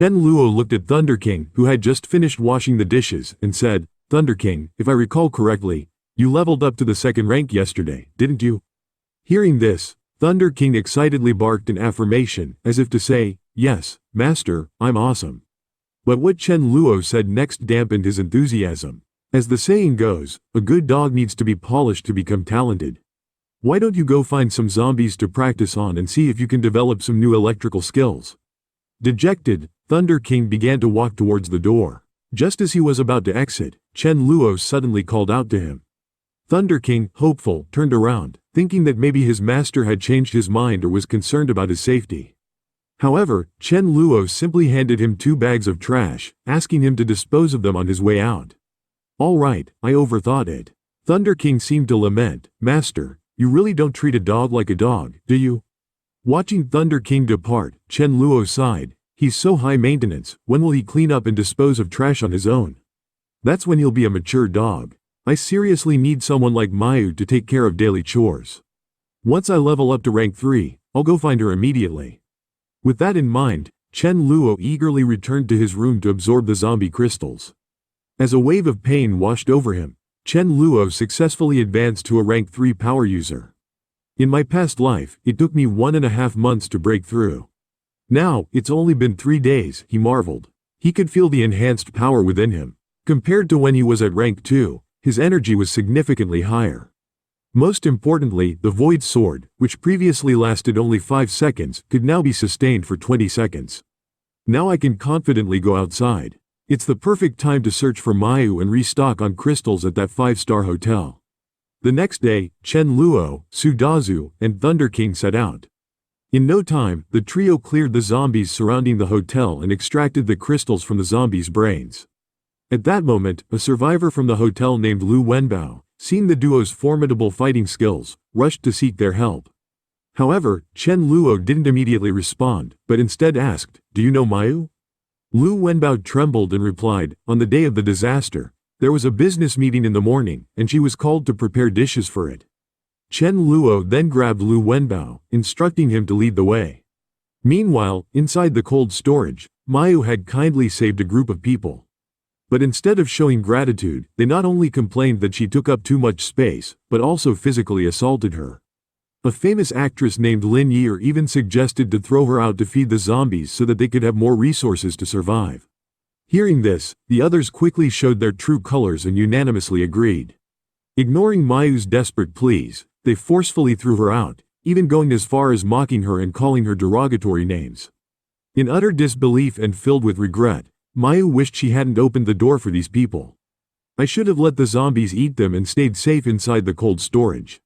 Chen Luo looked at Thunder King, who had just finished washing the dishes, and said, "Thunder King, if I recall correctly, you leveled up to the second rank yesterday, didn't you?" Hearing this, Thunder King excitedly barked in affirmation, as if to say, "Yes, Master, I'm awesome." But what Chen Luo said next dampened his enthusiasm. As the saying goes, a good dog needs to be polished to become talented. Why don't you go find some zombies to practice on and see if you can develop some new electrical skills? Dejected, Thunder King began to walk towards the door. Just as he was about to exit, Chen Luo suddenly called out to him. Thunder King, hopeful, turned around, thinking that maybe his master had changed his mind or was concerned about his safety. However, Chen Luo simply handed him 2 bags of trash, asking him to dispose of them on his way out. "All right, I overthought it." Thunder King seemed to lament, "Master, you really don't treat a dog like a dog, do you?" Watching Thunder King depart, Chen Luo sighed. "He's so high maintenance, when will he clean up and dispose of trash on his own? That's when he'll be a mature dog. I seriously need someone like Mayu to take care of daily chores. Once I level up to rank 3, I'll go find her immediately." With that in mind, Chen Luo eagerly returned to his room to absorb the zombie crystals. As a wave of pain washed over him, Chen Luo successfully advanced to a rank 3 power user. "In my past life, it took me 1.5 months to break through. Now, it's only been 3 days," he marveled. He could feel the enhanced power within him. Compared to when he was at rank 2, his energy was significantly higher. Most importantly, the Void Sword, which previously lasted only 5 seconds, could now be sustained for 20 seconds. "Now I can confidently go outside. It's the perfect time to search for Mayu and restock on crystals at that 5-star hotel." The next day, Chen Luo, Sudazu, and Thunder King set out. In no time, the trio cleared the zombies surrounding the hotel and extracted the crystals from the zombies' brains. At that moment, a survivor from the hotel named Lu Wenbao, seeing the duo's formidable fighting skills, rushed to seek their help. However, Chen Luo didn't immediately respond, but instead asked, "Do you know Mayu?" Lu Wenbao trembled and replied, "On the day of the disaster, there was a business meeting in the morning, and she was called to prepare dishes for it." Chen Luo then grabbed Lu Wenbao, instructing him to lead the way. Meanwhile, inside the cold storage, Mayu had kindly saved a group of people. But instead of showing gratitude, they not only complained that she took up too much space, but also physically assaulted her. A famous actress named Lin Yi even suggested to throw her out to feed the zombies so that they could have more resources to survive. Hearing this, the others quickly showed their true colors and unanimously agreed. Ignoring Mayu's desperate pleas, they forcefully threw her out, even going as far as mocking her and calling her derogatory names. In utter disbelief and filled with regret, Mayu wished she hadn't opened the door for these people. "I should have let the zombies eat them and stayed safe inside the cold storage.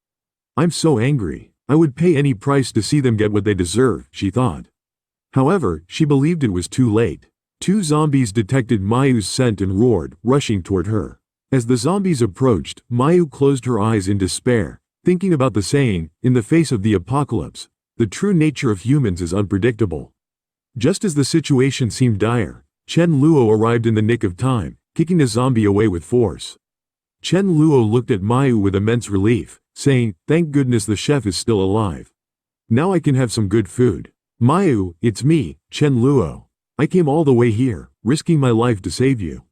I'm so angry. I would pay any price to see them get what they deserve," she thought. However, she believed it was too late. 2 zombies detected Mayu's scent and roared, rushing toward her. As the zombies approached, Mayu closed her eyes in despair, thinking about the saying, "In the face of the apocalypse, the true nature of humans is unpredictable." Just as the situation seemed dire, Chen Luo arrived in the nick of time, kicking a zombie away with force. Chen Luo looked at Mayu with immense relief, saying, "Thank goodness the chef is still alive. Now I can have some good food." "Mayu, it's me, Chen Luo. I came all the way here, risking my life to save you.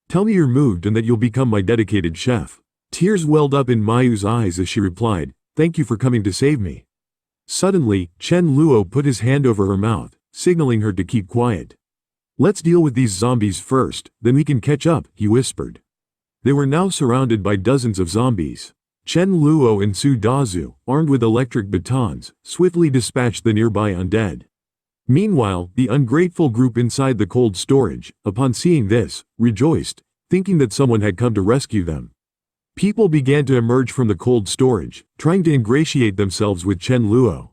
Tell me you're moved and that you'll become my dedicated chef." Tears welled up in Mayu's eyes as she replied, "Thank you for coming to save me." Suddenly, Chen Luo put his hand over her mouth, signaling her to keep quiet. "Let's deal with these zombies first, then we can catch up," he whispered. They were now surrounded by dozens of zombies. Chen Luo and Su Dazu, armed with electric batons, swiftly dispatched the nearby undead. Meanwhile, the ungrateful group inside the cold storage, upon seeing this, rejoiced, thinking that someone had come to rescue them. People began to emerge from the cold storage, trying to ingratiate themselves with Chen Luo.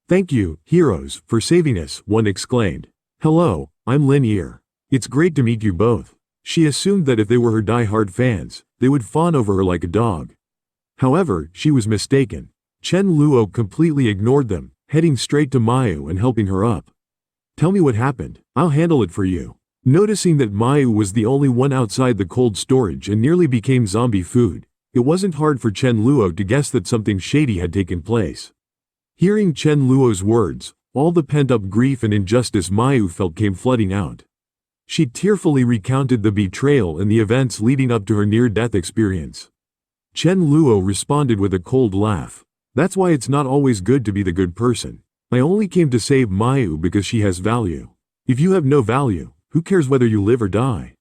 "Thank you, heroes, for saving us," one exclaimed. "Hello, I'm Lin Yi. It's great to meet you both." She assumed that if they were her die-hard fans, they would fawn over her like a dog. However, she was mistaken. Chen Luo completely ignored them, heading straight to Mayu and helping her up. "Tell me what happened. I'll handle it for you." Noticing that Mayu was the only one outside the cold storage and nearly became zombie food, it wasn't hard for Chen Luo to guess that something shady had taken place. Hearing Chen Luo's words, all the pent-up grief and injustice Mayu felt came flooding out. She tearfully recounted the betrayal and the events leading up to her near-death experience. Chen Luo responded with a cold laugh. That's why it's not always good to be the good person. I only came to save Mayu because she has value. If you have no value, who cares whether you live or die?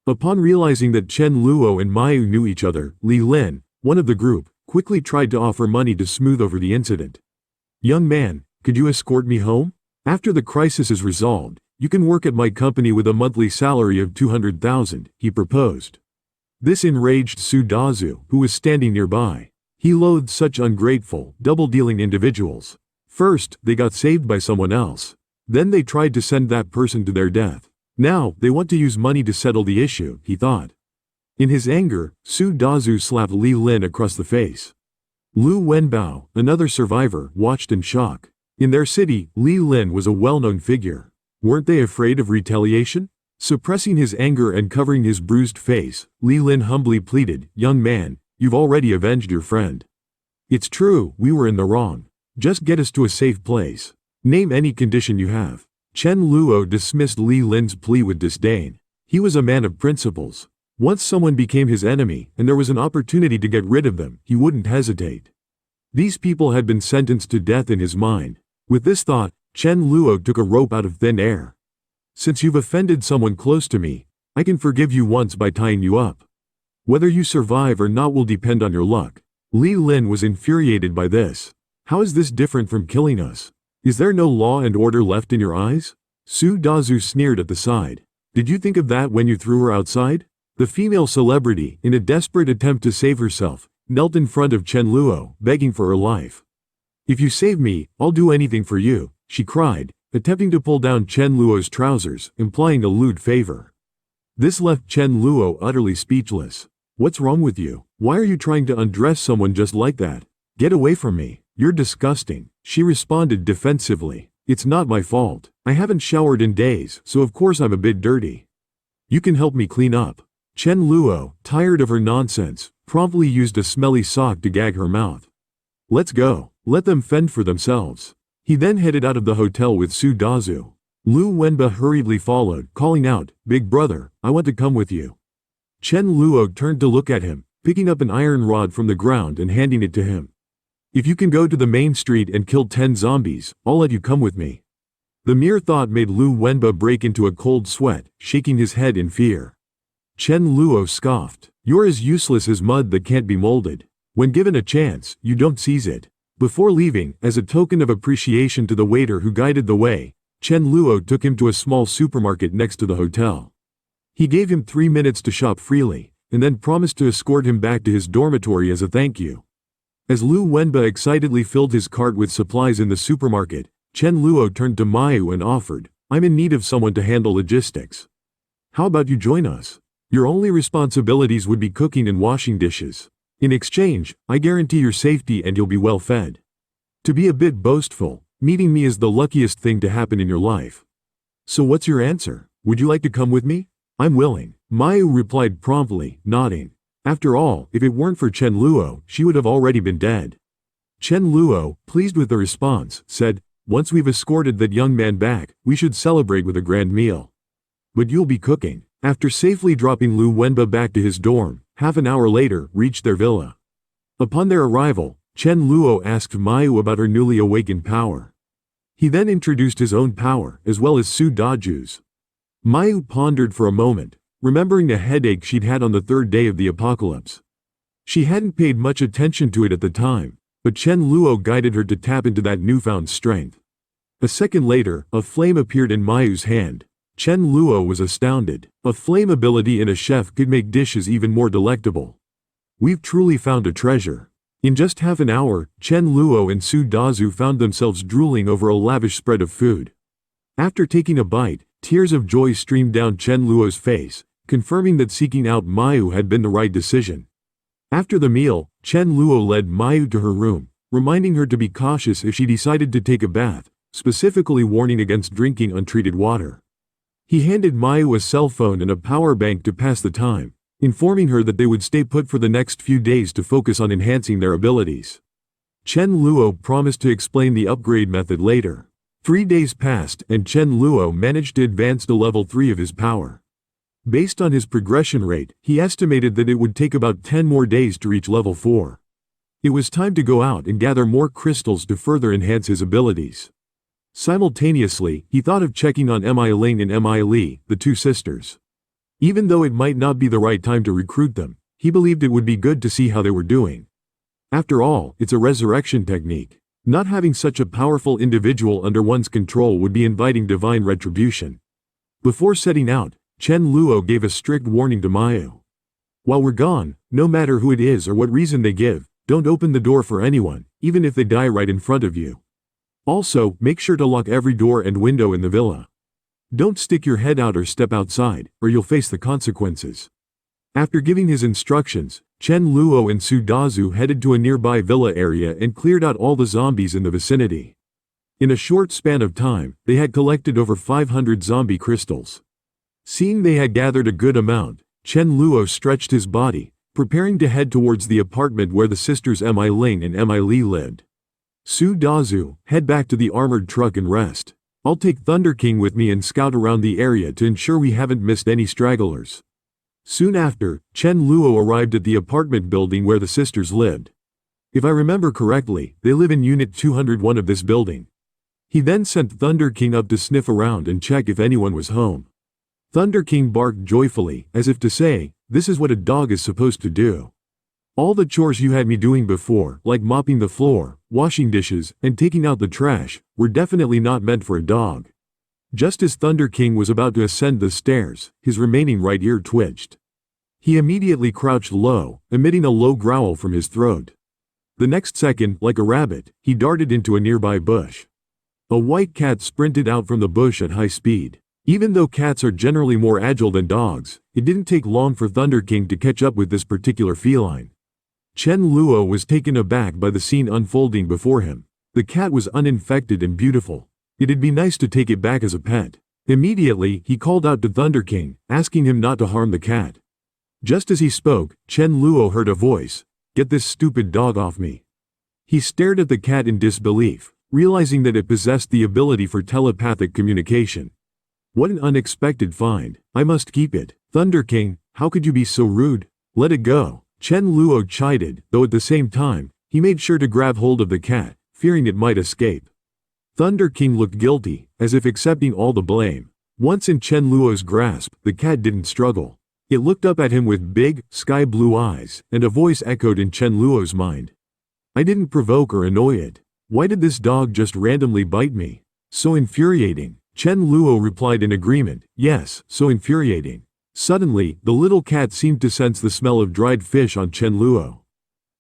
Upon realizing that Chen Luo and Mayu knew each other, Li Lin, one of the group, quickly tried to offer money to smooth over the incident. Young man, could you escort me home? After the crisis is resolved, you can work at my company with a monthly salary of 200,000, he proposed. This enraged Su Dazu, who was standing nearby. He loathed such ungrateful, double-dealing individuals. First, they got saved by someone else. Then they tried to send that person to their death. Now, they want to use money to settle the issue, he thought. In his anger, Su Dazu slapped Li Lin across the face. Lu Wenbao, another survivor, watched in shock. In their city, Li Lin was a well-known figure. Weren't they afraid of retaliation? Suppressing his anger and covering his bruised face, Li Lin humbly pleaded, "Young man, you've already avenged your friend. It's true, we were in the wrong. Just get us to a safe place. Name any condition you have." Chen Luo dismissed Li Lin's plea with disdain. He was a man of principles. Once someone became his enemy and there was an opportunity to get rid of them, he wouldn't hesitate. These people had been sentenced to death in his mind. With this thought, Chen Luo took a rope out of thin air. "Since you've offended someone close to me, I can forgive you once by tying you up. Whether you survive or not will depend on your luck." Li Lin was infuriated by this. "How is this different from killing us? Is there no law and order left in your eyes?" Su Dazu sneered at the side. "Did you think of that when you threw her outside?" The female celebrity, in a desperate attempt to save herself, knelt in front of Chen Luo, begging for her life. "If you save me, I'll do anything for you," she cried, attempting to pull down Chen Luo's trousers, implying a lewd favor. This left Chen Luo utterly speechless. "What's wrong with you? Why are you trying to undress someone just like that? Get away from me. You're disgusting," she responded defensively. "It's not my fault. I haven't showered in days, so of course I'm a bit dirty. You can help me clean up." Chen Luo, tired of her nonsense, promptly used a smelly sock to gag her mouth. "Let's go. Let them fend for themselves." He then headed out of the hotel with Su Dazu. Lu Wenba hurriedly followed, calling out, "Big brother, I want to come with you." Chen Luo turned to look at him, picking up an iron rod from the ground and handing it to him. "If you can go to the main street and kill 10 zombies, I'll let you come with me." The mere thought made Lu Wenba break into a cold sweat, shaking his head in fear. Chen Luo scoffed, "You're as useless as mud that can't be molded. When given a chance, you don't seize it." Before leaving, as a token of appreciation to the waiter who guided the way, Chen Luo took him to a small supermarket next to the hotel. He gave him 3 minutes to shop freely, and then promised to escort him back to his dormitory as a thank you. As Lu Wenba excitedly filled his cart with supplies in the supermarket, Chen Luo turned to Mayu and offered, "I'm in need of someone to handle logistics. How about you join us? Your only responsibilities would be cooking and washing dishes. In exchange, I guarantee your safety and you'll be well fed." To be a bit boastful, meeting me is the luckiest thing to happen in your life. "So what's your answer? Would you like to come with me?" "I'm willing," Mayu replied promptly, nodding. After all, if it weren't for Chen Luo, she would have already been dead. Chen Luo, pleased with the response, said, "Once we've escorted that young man back, we should celebrate with a grand meal. But you'll be cooking." After safely dropping Lu Wenba back to his dorm, half an hour later, reached their villa. Upon their arrival, Chen Luo asked Mayu about her newly awakened power. He then introduced his own power, as well as Su Daju's. Mayu pondered for a moment, remembering a headache she'd had on the 3rd day of the apocalypse. She hadn't paid much attention to it at the time, but Chen Luo guided her to tap into that newfound strength. A second later, a flame appeared in Mayu's hand. Chen Luo was astounded. A flame ability in a chef could make dishes even more delectable. "We've truly found a treasure." In just half an hour, Chen Luo and Su Dazu found themselves drooling over a lavish spread of food. After taking a bite, tears of joy streamed down Chen Luo's face, confirming that seeking out Mayu had been the right decision. After the meal, Chen Luo led Mayu to her room, reminding her to be cautious if she decided to take a bath, specifically warning against drinking untreated water. He handed Mayu a cell phone and a power bank to pass the time, informing her that they would stay put for the next few days to focus on enhancing their abilities. Chen Luo promised to explain the upgrade method later. 3 days passed and Chen Luo managed to advance to level 3 of his power. Based on his progression rate, he estimated that it would take about 10 more days to reach level 4. It was time to go out and gather more crystals to further enhance his abilities. Simultaneously, he thought of checking on Mi Ling and Mi Li, the two sisters. Even though it might not be the right time to recruit them, he believed it would be good to see how they were doing. After all, it's a resurrection technique. Not having such a powerful individual under one's control would be inviting divine retribution. Before setting out, Chen Luo gave a strict warning to Mayu. While we're gone, no matter who it is or what reason they give, don't open the door for anyone, even if they die right in front of you. Also, make sure to lock every door and window in the villa. Don't stick your head out or step outside, or you'll face the consequences. After giving his instructions, Chen Luo and Su Dazu headed to a nearby villa area and cleared out all the zombies in the vicinity. In a short span of time, they had collected over 500 zombie crystals. Seeing they had gathered a good amount, Chen Luo stretched his body, preparing to head towards the apartment where the sisters Mi Ling and Mi Li lived. Su Dazu, head back to the armored truck and rest. I'll take Thunder King with me and scout around the area to ensure we haven't missed any stragglers. Soon after, Chen Luo arrived at the apartment building where the sisters lived. If I remember correctly, they live in Unit 201 of this building. He then sent Thunder King up to sniff around and check if anyone was home. Thunder King barked joyfully, as if to say, "This is what a dog is supposed to do. All the chores you had me doing before, like mopping the floor, washing dishes, and taking out the trash, were definitely not meant for a dog." Just as Thunder King was about to ascend the stairs, his remaining right ear twitched. He immediately crouched low, emitting a low growl from his throat. The next second, like a rabbit, he darted into a nearby bush. A white cat sprinted out from the bush at high speed. Even though cats are generally more agile than dogs, it didn't take long for Thunder King to catch up with this particular feline. Chen Luo was taken aback by the scene unfolding before him. The cat was uninfected and beautiful. It'd be nice to take it back as a pet. Immediately, he called out to Thunder King, asking him not to harm the cat. Just as he spoke, Chen Luo heard a voice, "Get this stupid dog off me." He stared at the cat in disbelief, realizing that it possessed the ability for telepathic communication. What an unexpected find. I must keep it. Thunder King, how could you be so rude? Let it go. Chen Luo chided, though at the same time, he made sure to grab hold of the cat, fearing it might escape. Thunder King looked guilty, as if accepting all the blame. Once in Chen Luo's grasp, the cat didn't struggle. It looked up at him with big, sky-blue eyes, and a voice echoed in Chen Luo's mind. I didn't provoke or annoy it. Why did this dog just randomly bite me? So infuriating. Chen Luo replied in agreement, yes, so infuriating. Suddenly, the little cat seemed to sense the smell of dried fish on Chen Luo.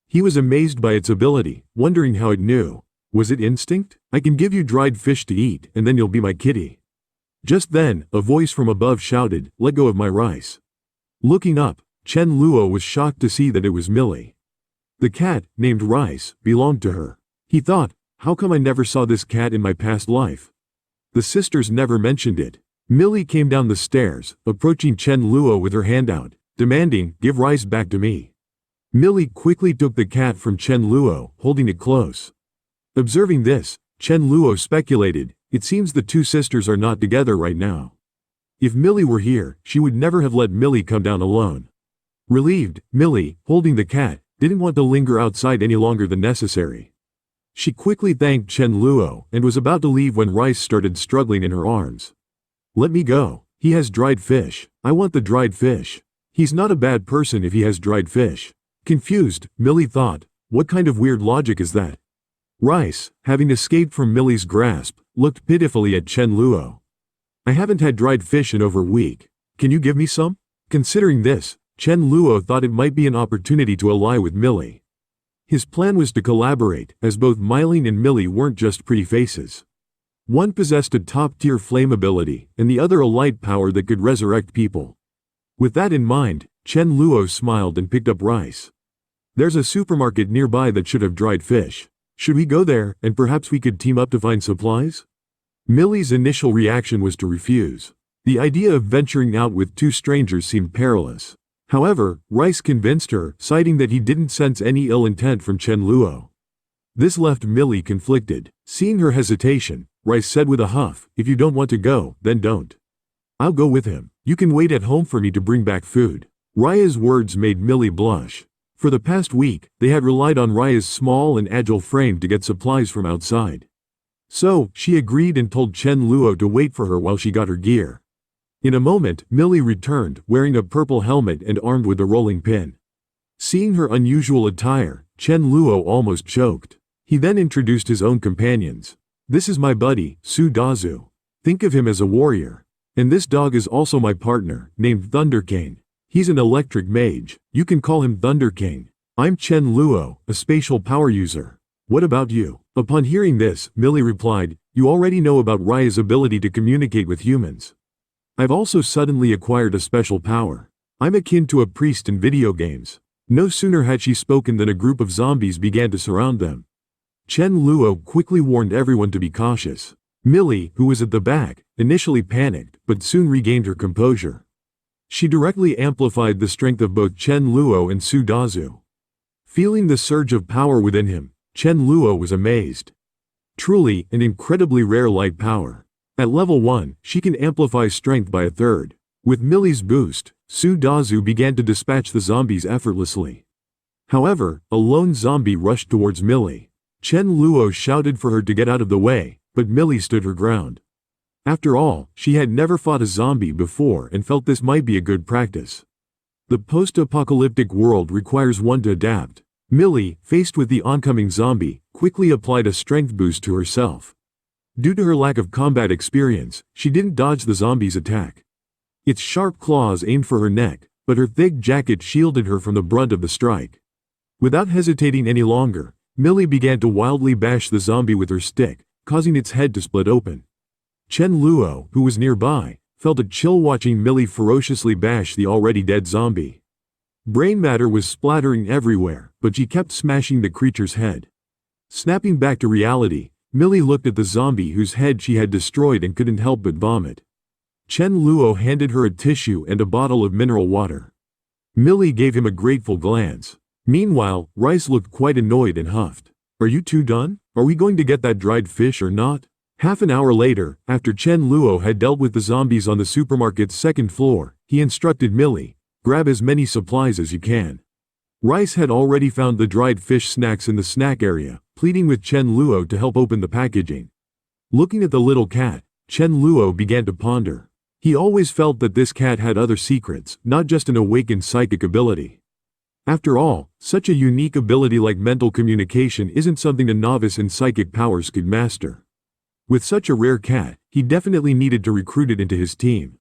He was amazed by its ability, wondering how it knew. Was it instinct? I can give you dried fish to eat, and then you'll be my kitty. Just then, a voice from above shouted, let go of my rice. Looking up, Chen Luo was shocked to see that it was Millie. The cat, named Rice, belonged to her. He thought, how come I never saw this cat in my past life? The sisters never mentioned it. Millie came down the stairs, approaching Chen Luo with her hand out, demanding, give Rice back to me. Millie quickly took the cat from Chen Luo, holding it close. Observing this, Chen Luo speculated, it seems the two sisters are not together right now. If Millie were here, she would never have let Millie come down alone. Relieved, Millie, holding the cat, didn't want to linger outside any longer than necessary. She quickly thanked Chen Luo and was about to leave when Rice started struggling in her arms. Let me go. He has dried fish. I want the dried fish. He's not a bad person if he has dried fish. Confused, Millie thought, what kind of weird logic is that? Rice, having escaped from Millie's grasp, looked pitifully at Chen Luo. I haven't had dried fish in over a week. Can you give me some? Considering this, Chen Luo thought it might be an opportunity to ally with Millie. His plan was to collaborate, as both Mylene and Millie weren't just pretty faces. One possessed a top-tier flame ability, and the other a light power that could resurrect people. With that in mind, Chen Luo smiled and picked up Rice. There's a supermarket nearby that should have dried fish. Should we go there, and perhaps we could team up to find supplies? Millie's initial reaction was to refuse. The idea of venturing out with two strangers seemed perilous. However, Rice convinced her, citing that he didn't sense any ill intent from Chen Luo. This left Millie conflicted. Seeing her hesitation, Rice said with a huff. If you don't want to go, then don't. I'll go with him. You can wait at home for me to bring back food. Raya's words made Millie blush. For the past week, they had relied on Raya's small and agile frame to get supplies from outside. So, she agreed and told Chen Luo to wait for her while she got her gear. In a moment, Millie returned, wearing a purple helmet and armed with a rolling pin. Seeing her unusual attire, Chen Luo almost choked. He then introduced his own companions. This is my buddy, Su Dazu. Think of him as a warrior. And this dog is also my partner, named Thunder King. He's an electric mage. You can call him Thunder King. I'm Chen Luo, a spatial power user. What about you? Upon hearing this, Millie replied, you already know about Raya's ability to communicate with humans. I've also suddenly acquired a special power. I'm akin to a priest in video games. No sooner had she spoken than a group of zombies began to surround them. Chen Luo quickly warned everyone to be cautious. Millie, who was at the back, initially panicked, but soon regained her composure. She directly amplified the strength of both Chen Luo and Su Dazu. Feeling the surge of power within him, Chen Luo was amazed. Truly, an incredibly rare light power. At level 1, she can amplify strength by a third. With Millie's boost, Su Dazu began to dispatch the zombies effortlessly. However, a lone zombie rushed towards Millie. Chen Luo shouted for her to get out of the way, but Millie stood her ground. After all, she had never fought a zombie before and felt this might be a good practice. The post-apocalyptic world requires one to adapt. Millie, faced with the oncoming zombie, quickly applied a strength boost to herself. Due to her lack of combat experience, she didn't dodge the zombie's attack. Its sharp claws aimed for her neck, but her thick jacket shielded her from the brunt of the strike. Without hesitating any longer, Millie began to wildly bash the zombie with her stick, causing its head to split open. Chen Luo, who was nearby, felt a chill watching Millie ferociously bash the already dead zombie. Brain matter was splattering everywhere, but she kept smashing the creature's head. Snapping back to reality, Millie looked at the zombie whose head she had destroyed and couldn't help but vomit. Chen Luo handed her a tissue and a bottle of mineral water. Millie gave him a grateful glance. Meanwhile, Rice looked quite annoyed and huffed. Are you two done? Are we going to get that dried fish or not? Half an hour later, after Chen Luo had dealt with the zombies on the supermarket's second floor, he instructed Millie, grab as many supplies as you can. Rice had already found the dried fish snacks in the snack area, pleading with Chen Luo to help open the packaging. Looking at the little cat, Chen Luo began to ponder. He always felt that this cat had other secrets, not just an awakened psychic ability. After all, such a unique ability like mental communication isn't something a novice in psychic powers could master. With such a rare cat, he definitely needed to recruit it into his team.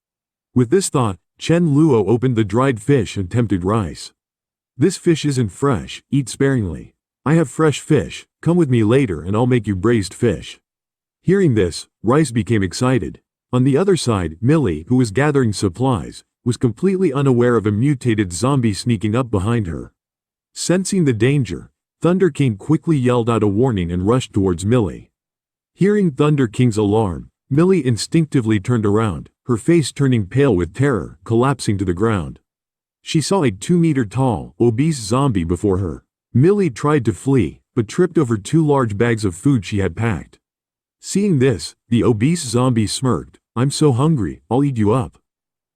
With this thought, Chen Luo opened the dried fish and tempted Rice. This fish isn't fresh, eat sparingly. I have fresh fish, come with me later and I'll make you braised fish. Hearing this, Rice became excited. On the other side, Millie, who was gathering supplies, was completely unaware of a mutated zombie sneaking up behind her. Sensing the danger, Thunder King quickly yelled out a warning and rushed towards Millie. Hearing Thunder King's alarm, Millie instinctively turned around, her face turning pale with terror, collapsing to the ground. She saw a 2-meter-tall, obese zombie before her. Millie tried to flee, but tripped over 2 large bags of food she had packed. Seeing this, the obese zombie smirked, I'm so hungry, I'll eat you up.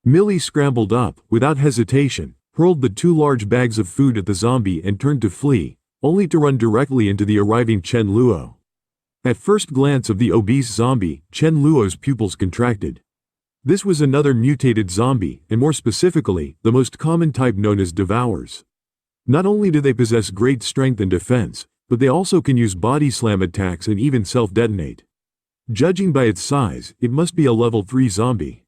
Millie scrambled up, without hesitation, hurled the 2 large bags of food at the zombie and turned to flee, only to run directly into the arriving Chen Luo. At first glance of the obese zombie, Chen Luo's pupils contracted. This was another mutated zombie, and more specifically, the most common type known as devourers. Not only do they possess great strength and defense, but they also can use body slam attacks and even self-detonate. Judging by its size, it must be a level 3 zombie.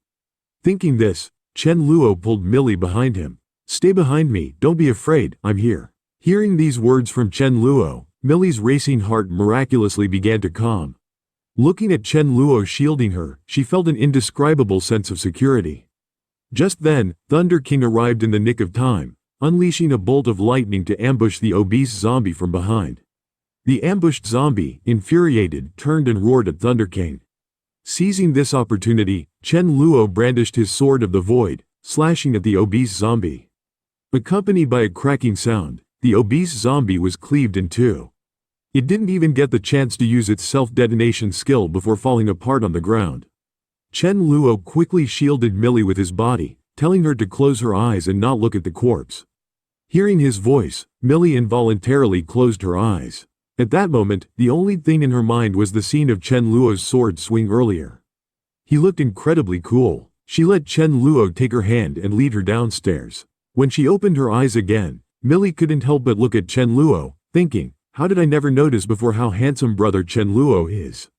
Thinking this, Chen Luo pulled Millie behind him. Stay behind me, don't be afraid, I'm here. Hearing these words from Chen Luo, Millie's racing heart miraculously began to calm. Looking at Chen Luo shielding her, she felt an indescribable sense of security. Just then, Thunder King arrived in the nick of time, unleashing a bolt of lightning to ambush the obese zombie from behind. The ambushed zombie, infuriated, turned and roared at Thunder King. Seizing this opportunity, Chen Luo brandished his sword of the void, slashing at the obese zombie. Accompanied by a cracking sound, the obese zombie was cleaved in two. It didn't even get the chance to use its self-detonation skill before falling apart on the ground. Chen Luo quickly shielded Millie with his body, telling her to close her eyes and not look at the corpse. Hearing his voice, Millie involuntarily closed her eyes. At that moment, the only thing in her mind was the scene of Chen Luo's sword swing earlier. He looked incredibly cool. She let Chen Luo take her hand and lead her downstairs. When she opened her eyes again, Millie couldn't help but look at Chen Luo, thinking, how did I never notice before how handsome brother Chen Luo is?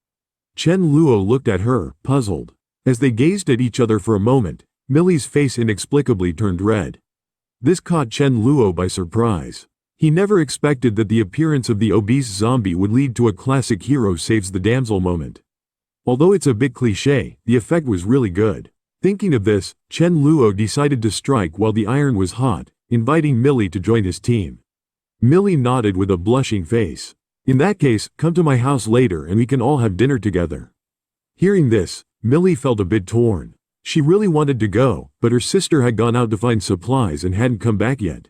Chen Luo looked at her, puzzled. As they gazed at each other for a moment, Millie's face inexplicably turned red. This caught Chen Luo by surprise. He never expected that the appearance of the obese zombie would lead to a classic hero saves the damsel moment. Although it's a bit cliché, the effect was really good. Thinking of this, Chen Luo decided to strike while the iron was hot, inviting Millie to join his team. Millie nodded with a blushing face. In that case, come to my house later and we can all have dinner together. Hearing this, Millie felt a bit torn. She really wanted to go, but her sister had gone out to find supplies and hadn't come back yet.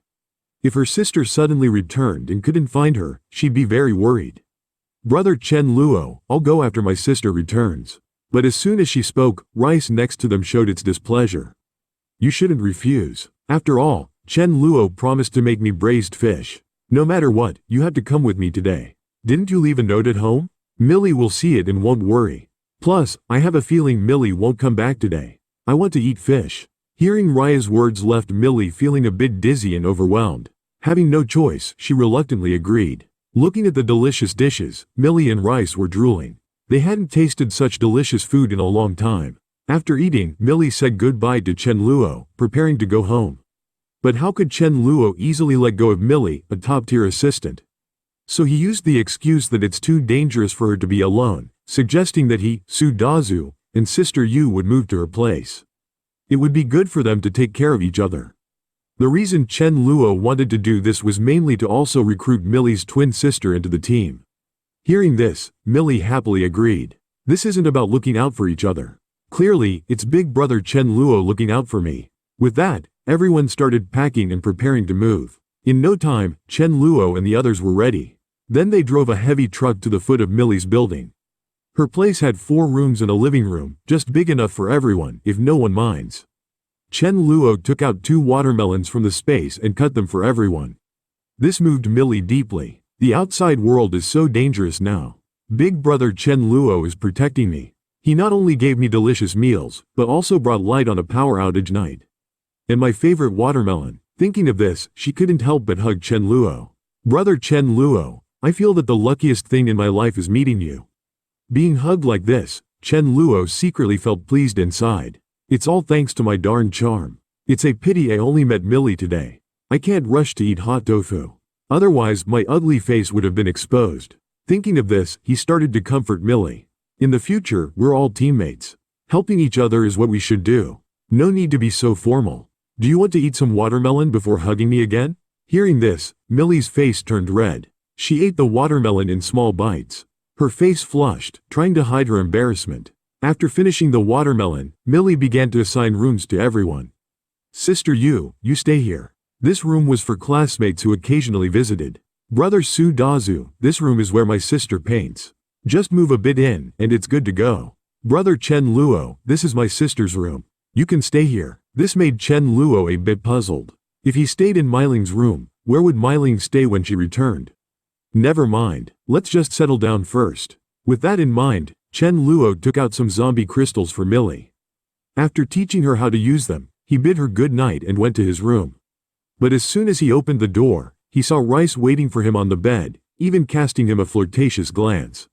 If her sister suddenly returned and couldn't find her, she'd be very worried. Brother Chen Luo, I'll go after my sister returns. But as soon as she spoke, rice next to them showed its displeasure. You shouldn't refuse. After all, Chen Luo promised to make me braised fish. No matter what, you have to come with me today. Didn't you leave a note at home? Millie will see it and won't worry. Plus, I have a feeling Millie won't come back today. I want to eat fish. Hearing Raya's words left Millie feeling a bit dizzy and overwhelmed. Having no choice, she reluctantly agreed. Looking at the delicious dishes, Millie and Rice were drooling. They hadn't tasted such delicious food in a long time. After eating, Millie said goodbye to Chen Luo, preparing to go home. But how could Chen Luo easily let go of Millie, a top-tier assistant? So he used the excuse that it's too dangerous for her to be alone, suggesting that he, Su Dazu, and Sister Yu would move to her place. It would be good for them to take care of each other. The reason Chen Luo wanted to do this was mainly to also recruit Millie's twin sister into the team. Hearing this, Millie happily agreed. This isn't about looking out for each other. Clearly, it's big brother Chen Luo looking out for me. With that, everyone started packing and preparing to move. In no time, Chen Luo and the others were ready. Then they drove a heavy truck to the foot of Millie's building. Her place had 4 rooms and a living room, just big enough for everyone, if no one minds. Chen Luo took out 2 watermelons from the space and cut them for everyone. This moved Millie deeply. The outside world is so dangerous now. Big brother Chen Luo is protecting me. He not only gave me delicious meals, but also brought light on a power outage night. And my favorite watermelon. Thinking of this, she couldn't help but hug Chen Luo. Brother Chen Luo, I feel that the luckiest thing in my life is meeting you. Being hugged like this, Chen Luo secretly felt pleased inside. It's all thanks to my darn charm. It's a pity I only met Millie today. I can't rush to eat hot tofu. Otherwise, my ugly face would have been exposed. Thinking of this, he started to comfort Millie. In the future, we're all teammates. Helping each other is what we should do. No need to be so formal. Do you want to eat some watermelon before hugging me again? Hearing this, Millie's face turned red. She ate the watermelon in small bites. Her face flushed, trying to hide her embarrassment. After finishing the watermelon, Millie began to assign rooms to everyone. Sister Yu, you stay here. This room was for classmates who occasionally visited. Brother Su Dazu, this room is where my sister paints. Just move a bit in, and it's good to go. Brother Chen Luo, this is my sister's room. You can stay here. This made Chen Luo a bit puzzled. If he stayed in Meiling's room, where would Meiling stay when she returned? Never mind, let's just settle down first. With that in mind, Chen Luo took out some zombie crystals for Millie. After teaching her how to use them, he bid her good night and went to his room. But as soon as he opened the door, he saw Rice waiting for him on the bed, even casting him a flirtatious glance.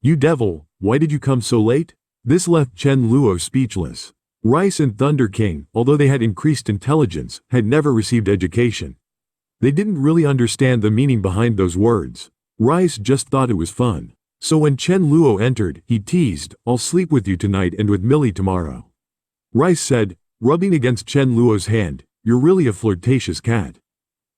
You devil, why did you come so late? This left Chen Luo speechless. Rice and Thunder King, although they had increased intelligence, had never received education. They didn't really understand the meaning behind those words. Rice just thought it was fun. So when Chen Luo entered, he teased, I'll sleep with you tonight and with Millie tomorrow. Rice said, rubbing against Chen Luo's hand, you're really a flirtatious cat.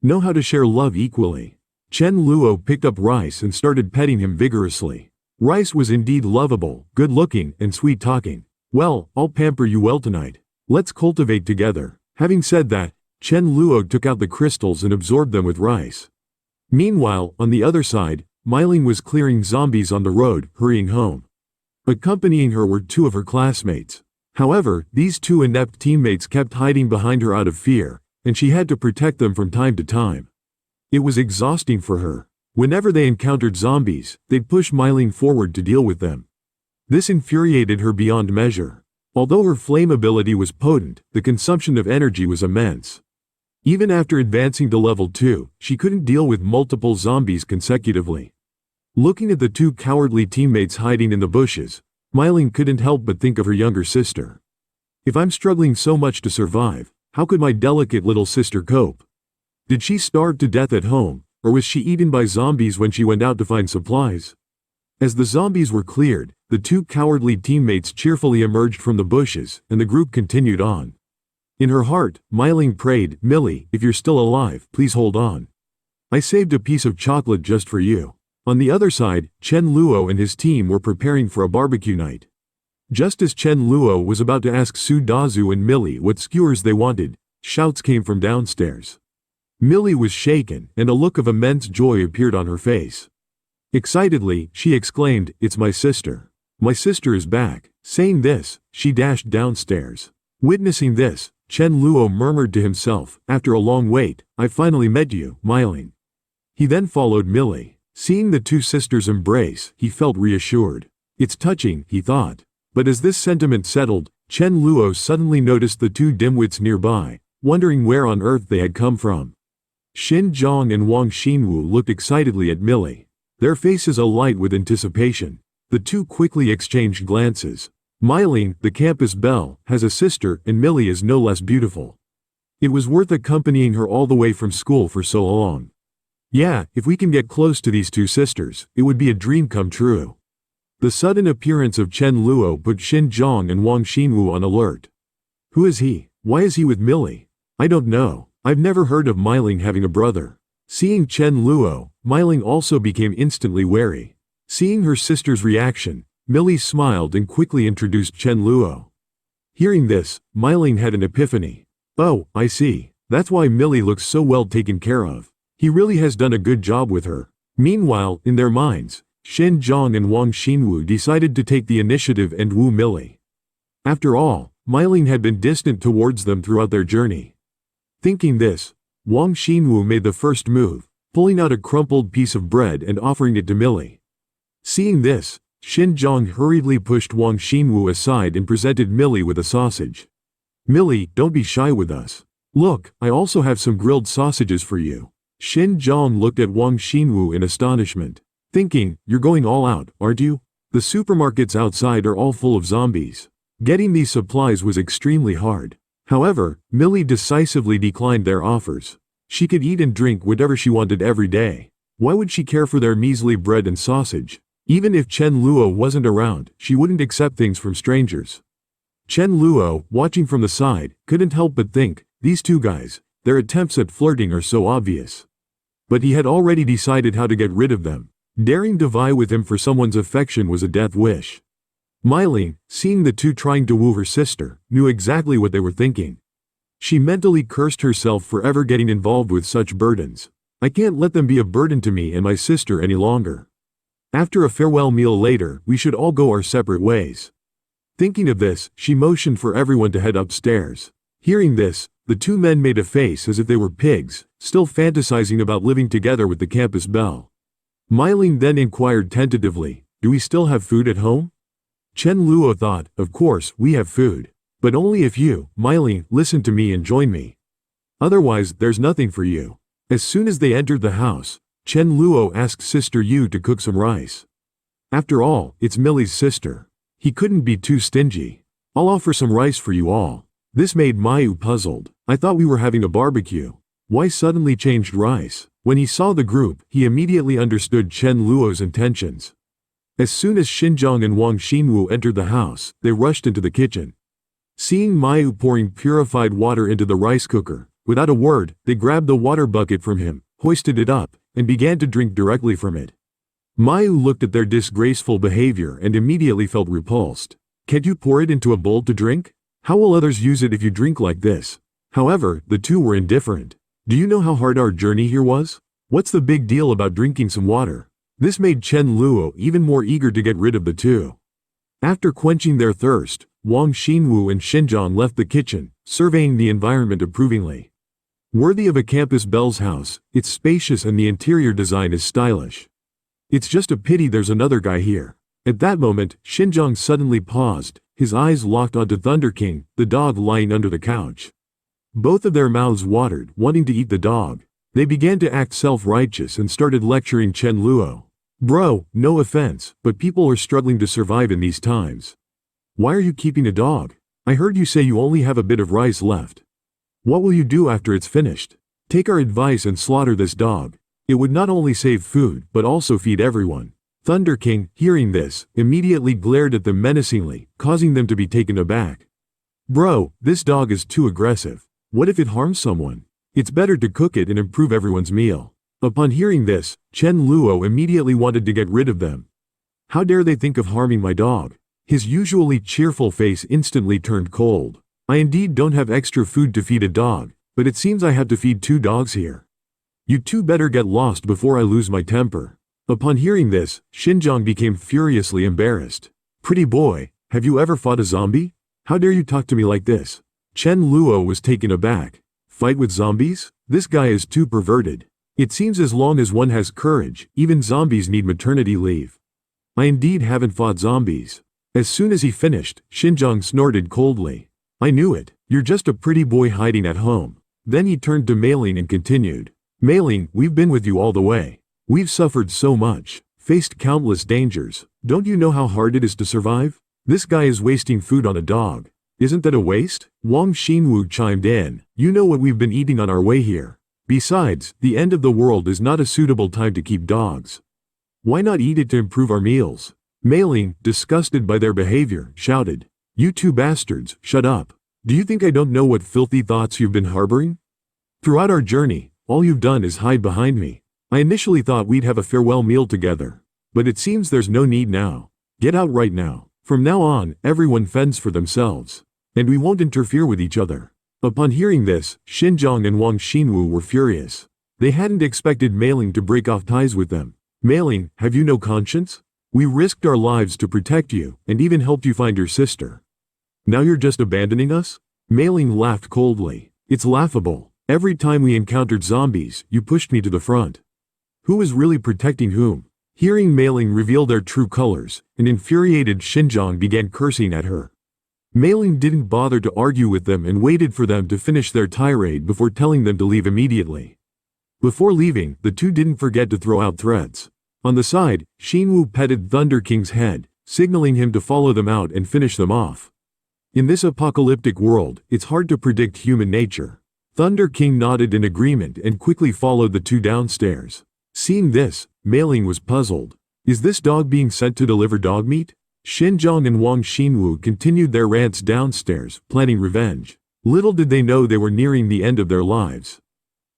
Know how to share love equally. Chen Luo picked up Rice and started petting him vigorously. Rice was indeed lovable, good-looking, and sweet-talking. Well, I'll pamper you well tonight. Let's cultivate together. Having said that, Chen Luo took out the crystals and absorbed them with Rice. Meanwhile, on the other side, Myling was clearing zombies on the road, hurrying home. Accompanying her were two of her classmates. However, these two inept teammates kept hiding behind her out of fear, and she had to protect them from time to time. It was exhausting for her. Whenever they encountered zombies, they'd push Myling forward to deal with them. This infuriated her beyond measure. Although her flame ability was potent, the consumption of energy was immense. Even after advancing to level 2, she couldn't deal with multiple zombies consecutively. Looking at the two cowardly teammates hiding in the bushes, Myling couldn't help but think of her younger sister. If I'm struggling so much to survive, how could my delicate little sister cope? Did she starve to death at home, or was she eaten by zombies when she went out to find supplies? As the zombies were cleared, the two cowardly teammates cheerfully emerged from the bushes, and the group continued on. In her heart, Myling prayed, "Millie, if you're still alive, please hold on. I saved a piece of chocolate just for you." On the other side, Chen Luo and his team were preparing for a barbecue night. Just as Chen Luo was about to ask Su Dazu and Millie what skewers they wanted, shouts came from downstairs. Millie was shaken, and a look of immense joy appeared on her face. Excitedly, she exclaimed, "It's my sister. My sister is back." Saying this, she dashed downstairs. Witnessing this, Chen Luo murmured to himself, "After a long wait, I finally met you, Myling." He then followed Millie. Seeing the two sisters embrace, he felt reassured. "It's touching," he thought. But as this sentiment settled, Chen Luo suddenly noticed the two dimwits nearby, wondering where on earth they had come from. Xin Zhang and Wang Xinwu looked excitedly at Millie, their faces alight with anticipation. The two quickly exchanged glances. Myling, the campus belle, has a sister, and Millie is no less beautiful. It was worth accompanying her all the way from school for so long. Yeah, if we can get close to these two sisters, it would be a dream come true. The sudden appearance of Chen Luo put Xin Zhang and Wang Xinwu on alert. Who is he? Why is he with Millie? I don't know. I've never heard of Myling having a brother. Seeing Chen Luo, Myling also became instantly wary. Seeing her sister's reaction, Millie smiled and quickly introduced Chen Luo. Hearing this, Myling had an epiphany. Oh, I see. That's why Millie looks so well taken care of. He really has done a good job with her. Meanwhile, in their minds, Xin Zhang and Wang Xinwu decided to take the initiative and woo Millie. After all, Myling had been distant towards them throughout their journey. Thinking this, Wang Xinwu made the first move, pulling out a crumpled piece of bread and offering it to Millie. Seeing this, Xin Zhang hurriedly pushed Wang Xinwu aside and presented Millie with a sausage. "Millie, don't be shy with us. Look, I also have some grilled sausages for you." Xin Zhang looked at Wang Xinwu in astonishment, thinking, "You're going all out, aren't you? The supermarkets outside are all full of zombies. Getting these supplies was extremely hard." However, Millie decisively declined their offers. She could eat and drink whatever she wanted every day. Why would she care for their measly bread and sausage? Even if Chen Luo wasn't around, she wouldn't accept things from strangers. Chen Luo, watching from the side, couldn't help but think, these two guys, their attempts at flirting are so obvious. But he had already decided how to get rid of them. Daring to vie with him for someone's affection was a death wish. Myling, seeing the two trying to woo her sister, knew exactly what they were thinking. She mentally cursed herself for ever getting involved with such burdens. I can't let them be a burden to me and my sister any longer. After a farewell meal later, we should all go our separate ways. Thinking of this, she motioned for everyone to head upstairs. Hearing this, the two men made a face as if they were pigs, still fantasizing about living together with the campus belle. Myling then inquired tentatively, "Do we still have food at home?" Chen Luo thought, "Of course, we have food. But only if you, Myling, listen to me and join me. Otherwise, there's nothing for you." As soon as they entered the house, Chen Luo asked Sister Yu to cook some rice. After all, it's Millie's sister. He couldn't be too stingy. "I'll offer some rice for you all." This made Mayu puzzled. "I thought we were having a barbecue. Why suddenly changed rice?" When he saw the group, he immediately understood Chen Luo's intentions. As soon as Xinjiang and Wang Xinwu entered the house, they rushed into the kitchen. Seeing Mayu pouring purified water into the rice cooker, without a word, they grabbed the water bucket from him, hoisted it up, and began to drink directly from it. Mayu looked at their disgraceful behavior and immediately felt repulsed. "Can't you pour it into a bowl to drink? How will others use it if you drink like this?" However, the two were indifferent. "Do you know how hard our journey here was? What's the big deal about drinking some water? This made Chen Luo even more eager to get rid of the two. After quenching their thirst, Wang Xinwu and Xinjiang left the kitchen, surveying the environment approvingly. Worthy of a campus belle's house, it's spacious and the interior design is stylish. It's just a pity there's another guy here. At that moment, Xinjiang suddenly paused, his eyes locked onto Thunder King, the dog lying under the couch. Both of their mouths watered, wanting to eat the dog. They began to act self-righteous and started lecturing Chen Luo. Bro, no offense, but people are struggling to survive in these times. Why are you keeping a dog? I heard you say you only have a bit of rice left. What will you do after it's finished? Take our advice and slaughter this dog. It would not only save food, but also feed everyone. Thunder King, hearing this, immediately glared at them menacingly, causing them to be taken aback. Bro, this dog is too aggressive. What if it harms someone? It's better to cook it and improve everyone's meal. Upon hearing this, Chen Luo immediately wanted to get rid of them. How dare they think of harming my dog? His usually cheerful face instantly turned cold. I indeed don't have extra food to feed a dog, but it seems I have to feed 2 dogs here. You two better get lost before I lose my temper. Upon hearing this, Xinjiang became furiously embarrassed. Pretty boy, have you ever fought a zombie? How dare you talk to me like this? Chen Luo was taken aback. Fight with zombies? This guy is too perverted. It seems as long as one has courage, even zombies need maternity leave. I indeed haven't fought zombies. As soon as he finished, Xinjiang snorted coldly. I knew it. You're just a pretty boy hiding at home. Then he turned to Mei-Ling and continued. Mei-Ling, we've been with you all the way. We've suffered so much, faced countless dangers. Don't you know how hard it is to survive? This guy is wasting food on a dog. Isn't that a waste? Wang Xinwu chimed in. You know what we've been eating on our way here. Besides, the end of the world is not a suitable time to keep dogs. Why not eat it to improve our meals? Mei-Ling, disgusted by their behavior, shouted. You two bastards, shut up. Do you think I don't know what filthy thoughts you've been harboring? Throughout our journey, all you've done is hide behind me. I initially thought we'd have a farewell meal together. But it seems there's no need now. Get out right now. From now on, everyone fends for themselves. And we won't interfere with each other. Upon hearing this, Xinjiang and Wang Xinwu were furious. They hadn't expected Mei-Ling to break off ties with them. Mei-Ling, have you no conscience? We risked our lives to protect you, and even helped you find your sister. Now you're just abandoning us? Mei-Ling laughed coldly. It's laughable. Every time we encountered zombies, you pushed me to the front. Who is really protecting whom? Hearing Mei-Ling reveal their true colors, an infuriated Xinjiang began cursing at her. Mei-Ling didn't bother to argue with them and waited for them to finish their tirade before telling them to leave immediately. Before leaving, the two didn't forget to throw out threats. On the side, Xinwu petted Thunder King's head, signaling him to follow them out and finish them off. In this apocalyptic world, it's hard to predict human nature. Thunder King nodded in agreement and quickly followed the two downstairs. Seeing this, Mei-Ling was puzzled. Is this dog being sent to deliver dog meat? Xinjiang and Wang Xinwu continued their rants downstairs, planning revenge. Little did they know they were nearing the end of their lives.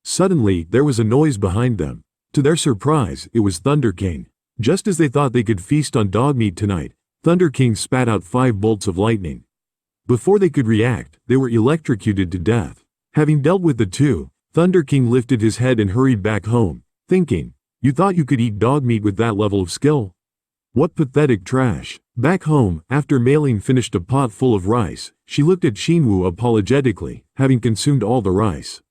Suddenly, there was a noise behind them. To their surprise, it was Thunder King. Just as they thought they could feast on dog meat tonight, Thunder King spat out 5 bolts of lightning. Before they could react, they were electrocuted to death. Having dealt with the two, Thunder King lifted his head and hurried back home, thinking, you thought you could eat dog meat with that level of skill? What pathetic trash. Back home, after Mei-Ling finished a pot full of rice, she looked at Xinwu apologetically, having consumed all the rice.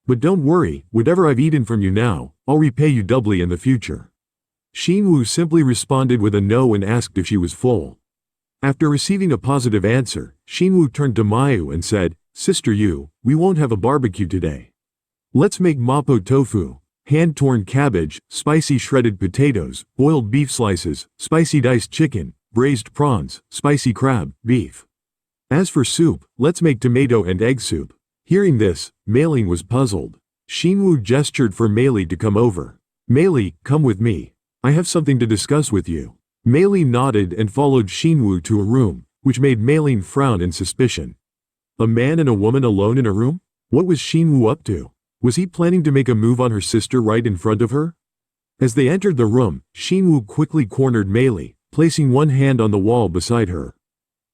But don't worry, whatever I've eaten from you now, I'll repay you doubly in the future. Xinwu simply responded with a no and asked if she was full. After receiving a positive answer, Xinwu turned to Mayu and said, Sister Yu, we won't have a barbecue today. Let's make mapo tofu, hand-torn cabbage, spicy shredded potatoes, boiled beef slices, spicy diced chicken, braised prawns, spicy crab, beef. As for soup, let's make tomato and egg soup. Hearing this, Mei-Ling was puzzled. Xinwu gestured for Mei-Ling to come over. Mei-Ling, come with me. I have something to discuss with you. Mei-Ling nodded and followed Xinwu to a room, which made Mei-Ling frown in suspicion. A man and a woman alone in a room? What was Xinwu up to? Was he planning to make a move on her sister right in front of her? As they entered the room, Xinwu quickly cornered Mei-Ling, placing one hand on the wall beside her.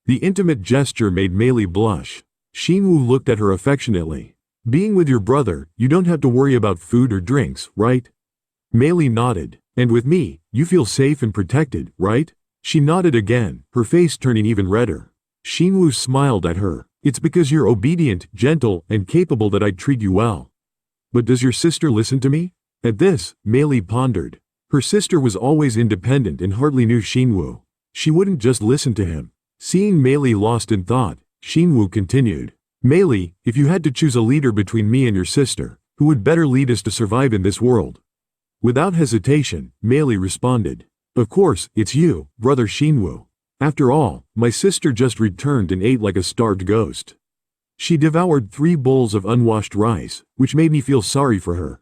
The intimate gesture made Mei-Ling blush. Xinwu looked at her affectionately. Being with your brother, you don't have to worry about food or drinks, right? Mei-Ling nodded. And with me, you feel safe and protected, right? She nodded again, her face turning even redder. Chen Luo smiled at her. It's because you're obedient, gentle, and capable that I treat you well. But does your sister listen to me? At this, Mei Li pondered. Her sister was always independent and hardly knew Chen Luo. She wouldn't just listen to him. Seeing Mei Li lost in thought, Chen Luo continued. Mei Li, if you had to choose a leader between me and your sister, who would better lead us to survive in this world? Without hesitation, Mei Li responded. Of course, it's you, brother Chen Luo. After all, my sister just returned and ate like a starved ghost. She devoured 3 bowls of unwashed rice, which made me feel sorry for her.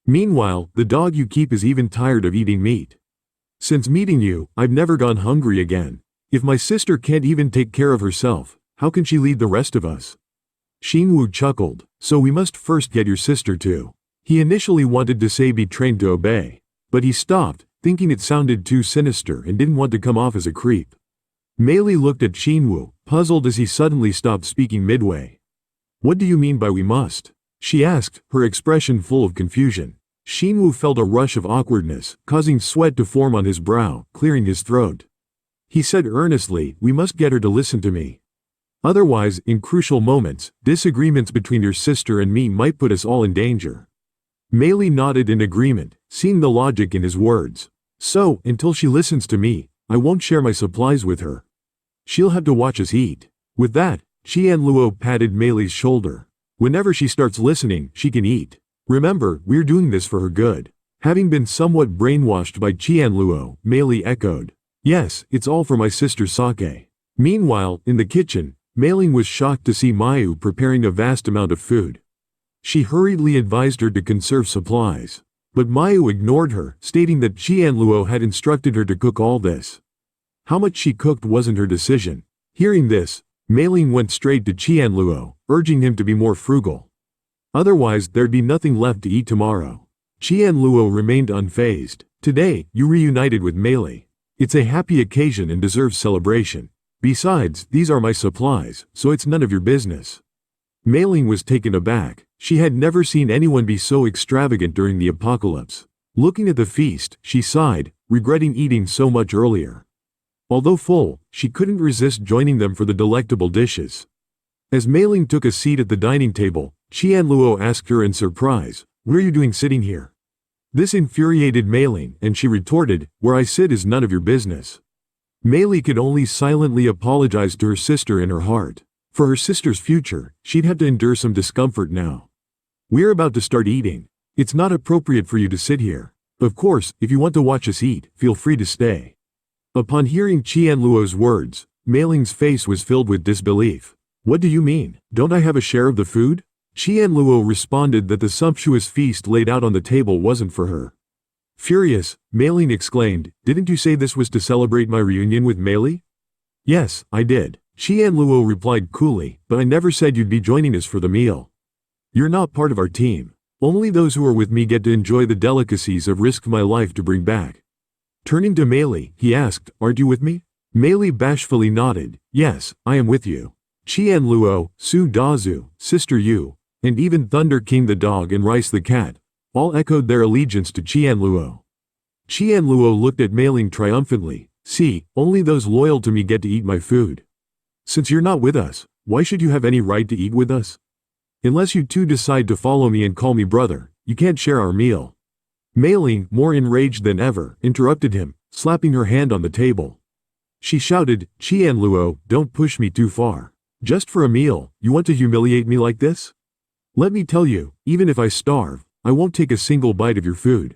Meanwhile, the dog you keep is even tired of eating meat. Since meeting you, I've never gone hungry again. If my sister can't even take care of herself, how can she lead the rest of us? Chen Luo chuckled. So we must first get your sister too. He initially wanted to say be trained to obey, but he stopped, thinking it sounded too sinister and didn't want to come off as a creep. Mei Li looked at Chen Luo, puzzled as he suddenly stopped speaking midway. What do you mean by we must? She asked, her expression full of confusion. Chen Luo felt a rush of awkwardness, causing sweat to form on his brow, clearing his throat. He said earnestly, we must get her to listen to me. Otherwise, in crucial moments, disagreements between your sister and me might put us all in danger. Mei Li nodded in agreement, seeing the logic in his words. So, until she listens to me, I won't share my supplies with her. She'll have to watch us eat. With that, Chen Luo patted Mei Li's shoulder. Whenever she starts listening, she can eat. Remember, we're doing this for her good. Having been somewhat brainwashed by Chen Luo, Mei Li echoed. Yes, it's all for my sister's sake. Meanwhile, in the kitchen, Mei Ling was shocked to see Mayu preparing a vast amount of food. She hurriedly advised her to conserve supplies. But Mayu ignored her, stating that Chen Luo had instructed her to cook all this. How much she cooked wasn't her decision. Hearing this, Mei Ling went straight to Chen Luo, urging him to be more frugal. Otherwise, there'd be nothing left to eat tomorrow. Chen Luo remained unfazed. Today, you reunited with Mei Li. It's a happy occasion and deserves celebration. Besides, these are my supplies, so it's none of your business. Mei Ling was taken aback. She had never seen anyone be so extravagant during the apocalypse. Looking at the feast, she sighed, regretting eating so much earlier. Although full, she couldn't resist joining them for the delectable dishes. As Mei Ling took a seat at the dining table, Chen Luo asked her in surprise, "What are you doing sitting here?" This infuriated Mei Ling, and she retorted, "Where I sit is none of your business." Mei Li could only silently apologize to her sister in her heart. For her sister's future, she'd have to endure some discomfort now. We're about to start eating. It's not appropriate for you to sit here. Of course, if you want to watch us eat, feel free to stay. Upon hearing Chen Luo's words, Mei Ling's face was filled with disbelief. What do you mean? Don't I have a share of the food? Chen Luo responded that the sumptuous feast laid out on the table wasn't for her. Furious, Mei Ling exclaimed, "Didn't you say this was to celebrate my reunion with Mei Li?" "Yes, I did." Chen Luo replied coolly, "But I never said you'd be joining us for the meal. You're not part of our team. Only those who are with me get to enjoy the delicacies I've risked my life to bring back." Turning to Mei Li, he asked, "Aren't you with me?" Mei Li bashfully nodded, "Yes, I am with you." Chen Luo, Su Dazu, Sister Yu, and even Thunder King the dog and Rice the cat, all echoed their allegiance to Chen Luo. Chen Luo looked at Mei Ling triumphantly. "See, only those loyal to me get to eat my food. Since you're not with us, why should you have any right to eat with us? Unless you two decide to follow me and call me brother, you can't share our meal." Mei Ling, more enraged than ever, interrupted him, slapping her hand on the table. She shouted, "Chen Luo, don't push me too far. Just for a meal, you want to humiliate me like this? Let me tell you, even if I starve, I won't take a single bite of your food."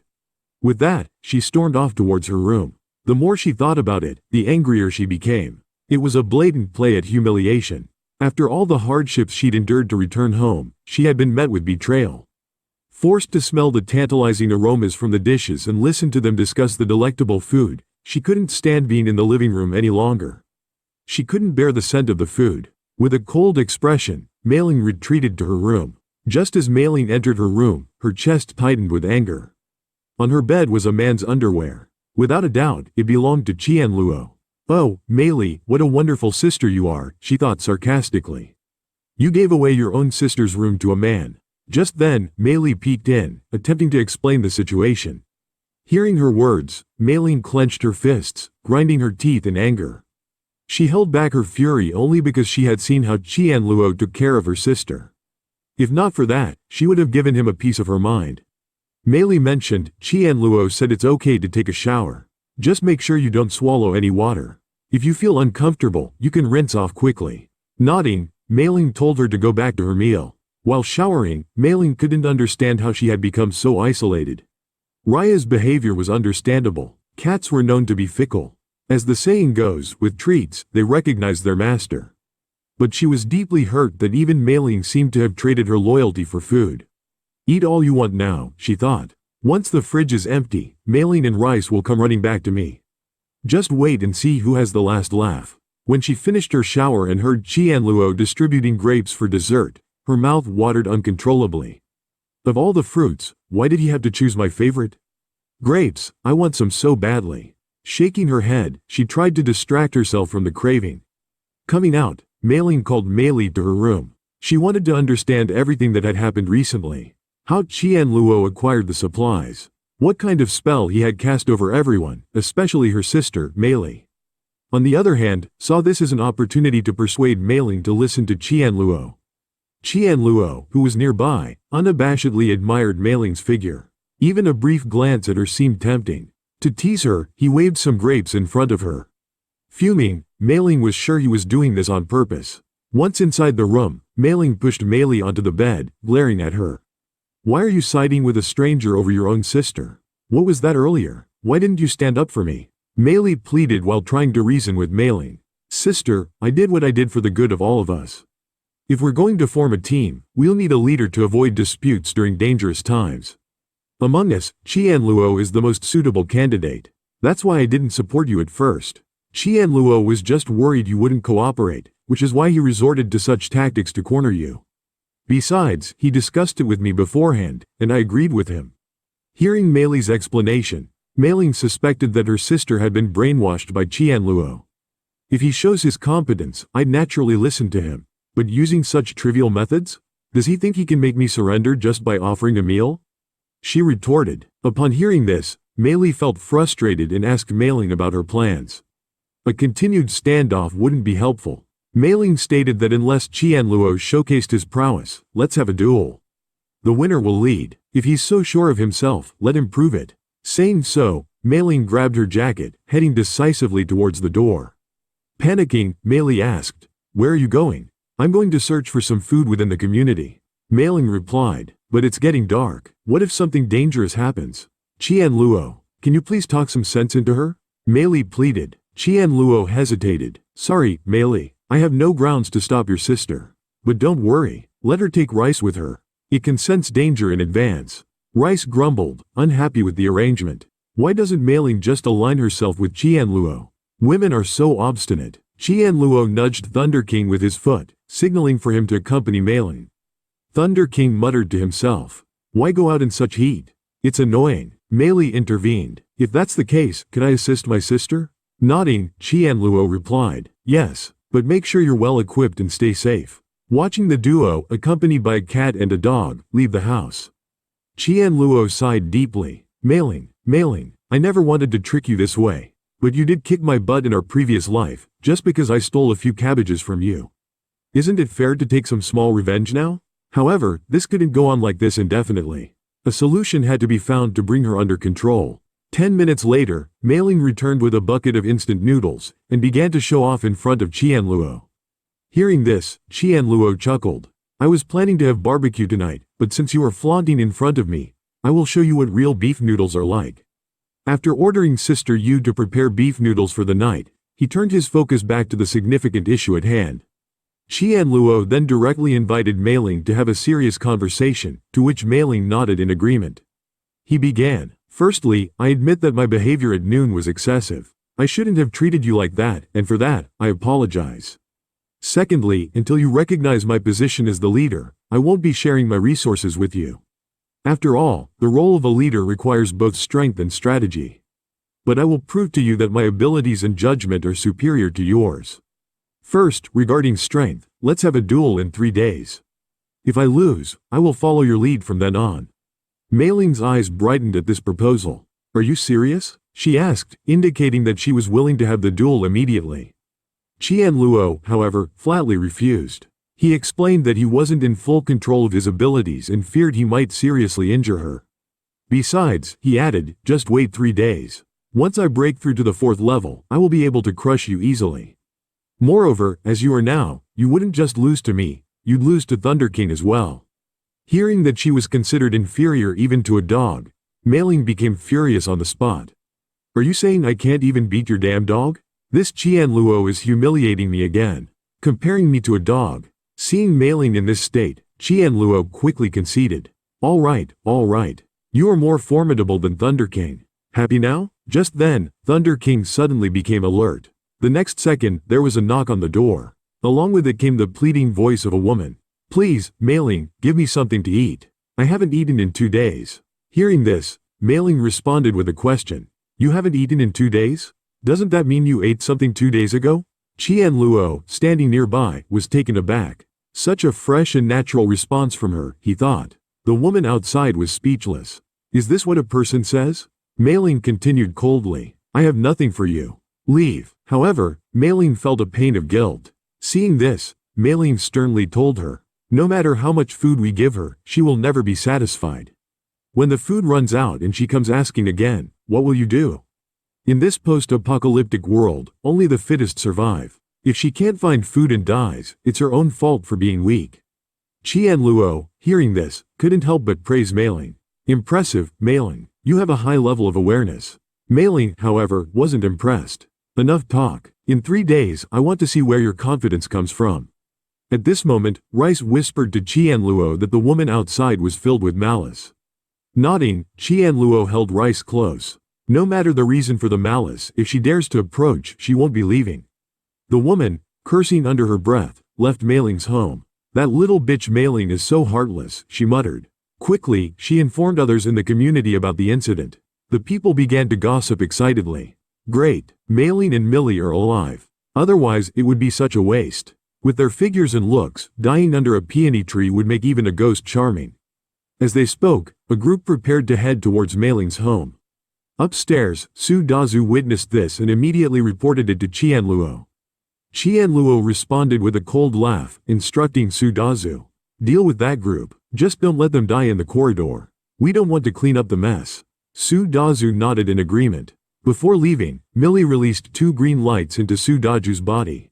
With that, she stormed off towards her room. The more she thought about it, the angrier she became. It was a blatant play at humiliation. After all the hardships she'd endured to return home, she had been met with betrayal. Forced to smell the tantalizing aromas from the dishes and listen to them discuss the delectable food, she couldn't stand being in the living room any longer. She couldn't bear the scent of the food. With a cold expression, Mei Ling retreated to her room. Just as Mei Ling entered her room, her chest tightened with anger. On her bed was a man's underwear. Without a doubt, it belonged to Chen Luo. "Oh, Mei Li, what a wonderful sister you are," she thought sarcastically. "You gave away your own sister's room to a man." Just then, Mei Li peeked in, attempting to explain the situation. Hearing her words, Mei Ling clenched her fists, grinding her teeth in anger. She held back her fury only because she had seen how Chen Luo took care of her sister. If not for that, she would have given him a piece of her mind. Mei Ling mentioned, Chen Luo said it's okay to take a shower. Just make sure you don't swallow any water. If you feel uncomfortable, you can rinse off quickly. Nodding, Mei Ling told her to go back to her meal. While showering, Mei Ling couldn't understand how she had become so isolated. Raya's behavior was understandable. Cats were known to be fickle. As the saying goes, with treats, they recognized their master. But she was deeply hurt that even Mei Ling seemed to have traded her loyalty for food. Eat all you want now, she thought. Once the fridge is empty, Mei Ling and Rice will come running back to me. Just wait and see who has the last laugh. When she finished her shower and heard Chen Luo distributing grapes for dessert, her mouth watered uncontrollably. Of all the fruits, why did he have to choose my favorite? Grapes, I want some so badly. Shaking her head, she tried to distract herself from the craving. Coming out, Mei Ling called Mei Li to her room. She wanted to understand everything that had happened recently. How Chen Luo acquired the supplies. What kind of spell he had cast over everyone, especially her sister, Mei Li. On the other hand, saw this as an opportunity to persuade Mei Ling to listen to Chen Luo. Chen Luo, who was nearby, unabashedly admired Mei Ling's figure. Even a brief glance at her seemed tempting. To tease her, he waved some grapes in front of her. Fuming, Mei Ling was sure he was doing this on purpose. Once inside the room, Mei Ling pushed Mei Li onto the bed, glaring at her. Why are you siding with a stranger over your own sister? What was that earlier? Why didn't you stand up for me? Mei Li pleaded while trying to reason with Mei Ling. Sister, I did what I did for the good of all of us. If we're going to form a team, we'll need a leader to avoid disputes during dangerous times. Among us, Chen Luo is the most suitable candidate. That's why I didn't support you at first. Chen Luo was just worried you wouldn't cooperate, which is why he resorted to such tactics to corner you. Besides, he discussed it with me beforehand, and I agreed with him. Hearing Mei Li's explanation, Mei Ling suspected that her sister had been brainwashed by Chen Luo. If he shows his competence, I'd naturally listen to him. But using such trivial methods? Does he think he can make me surrender just by offering a meal? She retorted. Upon hearing this, Mei Li felt frustrated and asked Mei Ling about her plans. A continued standoff wouldn't be helpful. Mei Ling stated that unless Chen Luo showcased his prowess, let's have a duel. The winner will lead. If he's so sure of himself, let him prove it. Saying so, Mei Ling grabbed her jacket, heading decisively towards the door. Panicking, Mei Li asked, "Where are you going?" "I'm going to search for some food within the community." Mei Ling replied, "But it's getting dark. What if something dangerous happens?" "Chen Luo, can you please talk some sense into her?" Mei Li pleaded. Chen Luo hesitated. "Sorry, Mei Li, I have no grounds to stop your sister. But don't worry, let her take Rice with her. It can sense danger in advance." Rice grumbled, unhappy with the arrangement. Why doesn't Mei Ling just align herself with Chen Luo? Women are so obstinate. Chen Luo nudged Thunder King with his foot, signaling for him to accompany Mei Ling. Thunder King muttered to himself, "Why go out in such heat? It's annoying." Mei Ling intervened. "If that's the case, can I assist my sister?" Nodding, Chen Luo replied, "Yes, but make sure you're well equipped and stay safe." Watching the duo, accompanied by a cat and a dog, leave the house, Chen Luo sighed deeply. Mei Ling, I never wanted to trick you this way. But you did kick my butt in our previous life, just because I stole a few cabbages from you. Isn't it fair to take some small revenge now? However, this couldn't go on like this indefinitely. A solution had to be found to bring her under control. 10 minutes later, Mei Ling returned with a bucket of instant noodles, and began to show off in front of Chen Luo. Hearing this, Chen Luo chuckled. "I was planning to have barbecue tonight, but since you are flaunting in front of me, I will show you what real beef noodles are like." After ordering Sister Yu to prepare beef noodles for the night, he turned his focus back to the significant issue at hand. Chen Luo then directly invited Mei Ling to have a serious conversation, to which Mei Ling nodded in agreement. He began, "Firstly, I admit that my behavior at noon was excessive. I shouldn't have treated you like that, and for that, I apologize. Secondly, until you recognize my position as the leader, I won't be sharing my resources with you. After all, the role of a leader requires both strength and strategy. But I will prove to you that my abilities and judgment are superior to yours. First, regarding strength, let's have a duel in 3 days. If I lose, I will follow your lead from then on." Mei Ling's eyes brightened at this proposal. Are you serious? She asked, indicating that she was willing to have the duel immediately. Chen Luo, however, flatly refused. He explained that he wasn't in full control of his abilities and feared he might seriously injure her. Besides, he added, just wait 3 days. Once I break through to the 4th level, I will be able to crush you easily. Moreover, as you are now, you wouldn't just lose to me, you'd lose to Thunder King as well. Hearing that she was considered inferior even to a dog, Mei-Ling became furious on the spot. Are you saying I can't even beat your damn dog? This Chen Luo is humiliating me again, comparing me to a dog. Seeing Mei-Ling in this state, Chen Luo quickly conceded. All right. You are more formidable than Thunder King. Happy now? Just then, Thunder King suddenly became alert. The next second, there was a knock on the door. Along with it came the pleading voice of a woman. Please, Mei-Ling, give me something to eat. I haven't eaten in 2 days. Hearing this, Mei-Ling responded with a question. You haven't eaten in 2 days? Doesn't that mean you ate something 2 days ago? Chen Luo, standing nearby, was taken aback. Such a fresh and natural response from her, he thought. The woman outside was speechless. Is this what a person says? Mei-Ling continued coldly. I have nothing for you. Leave. However, Mei-Ling felt a pain of guilt. Seeing this, Mei-Ling sternly told her, no matter how much food we give her, she will never be satisfied. When the food runs out and she comes asking again, what will you do? In this post-apocalyptic world, only the fittest survive. If she can't find food and dies, it's her own fault for being weak. Chen Luo, hearing this, couldn't help but praise Mei-Ling. Impressive, Mei-Ling. You have a high level of awareness. Mei-Ling, however, wasn't impressed. Enough talk. In 3 days, I want to see where your confidence comes from. At this moment, Rice whispered to Chen Luo that the woman outside was filled with malice. Nodding, Chen Luo held Rice close. No matter the reason for the malice, if she dares to approach, she won't be leaving. The woman, cursing under her breath, left Mei-Ling's home. That little bitch Mei-Ling is so heartless, she muttered. Quickly, she informed others in the community about the incident. The people began to gossip excitedly. Great, Mei-Ling and Millie are alive. Otherwise, it would be such a waste. With their figures and looks, dying under a peony tree would make even a ghost charming. As they spoke, a group prepared to head towards Mei-Ling's home. Upstairs, Su Dazu witnessed this and immediately reported it to Chen Luo. Chen Luo responded with a cold laugh, instructing Su Dazu. Deal with that group, just don't let them die in the corridor. We don't want to clean up the mess. Su Dazu nodded in agreement. Before leaving, Millie released 2 green lights into Su Dazu's body.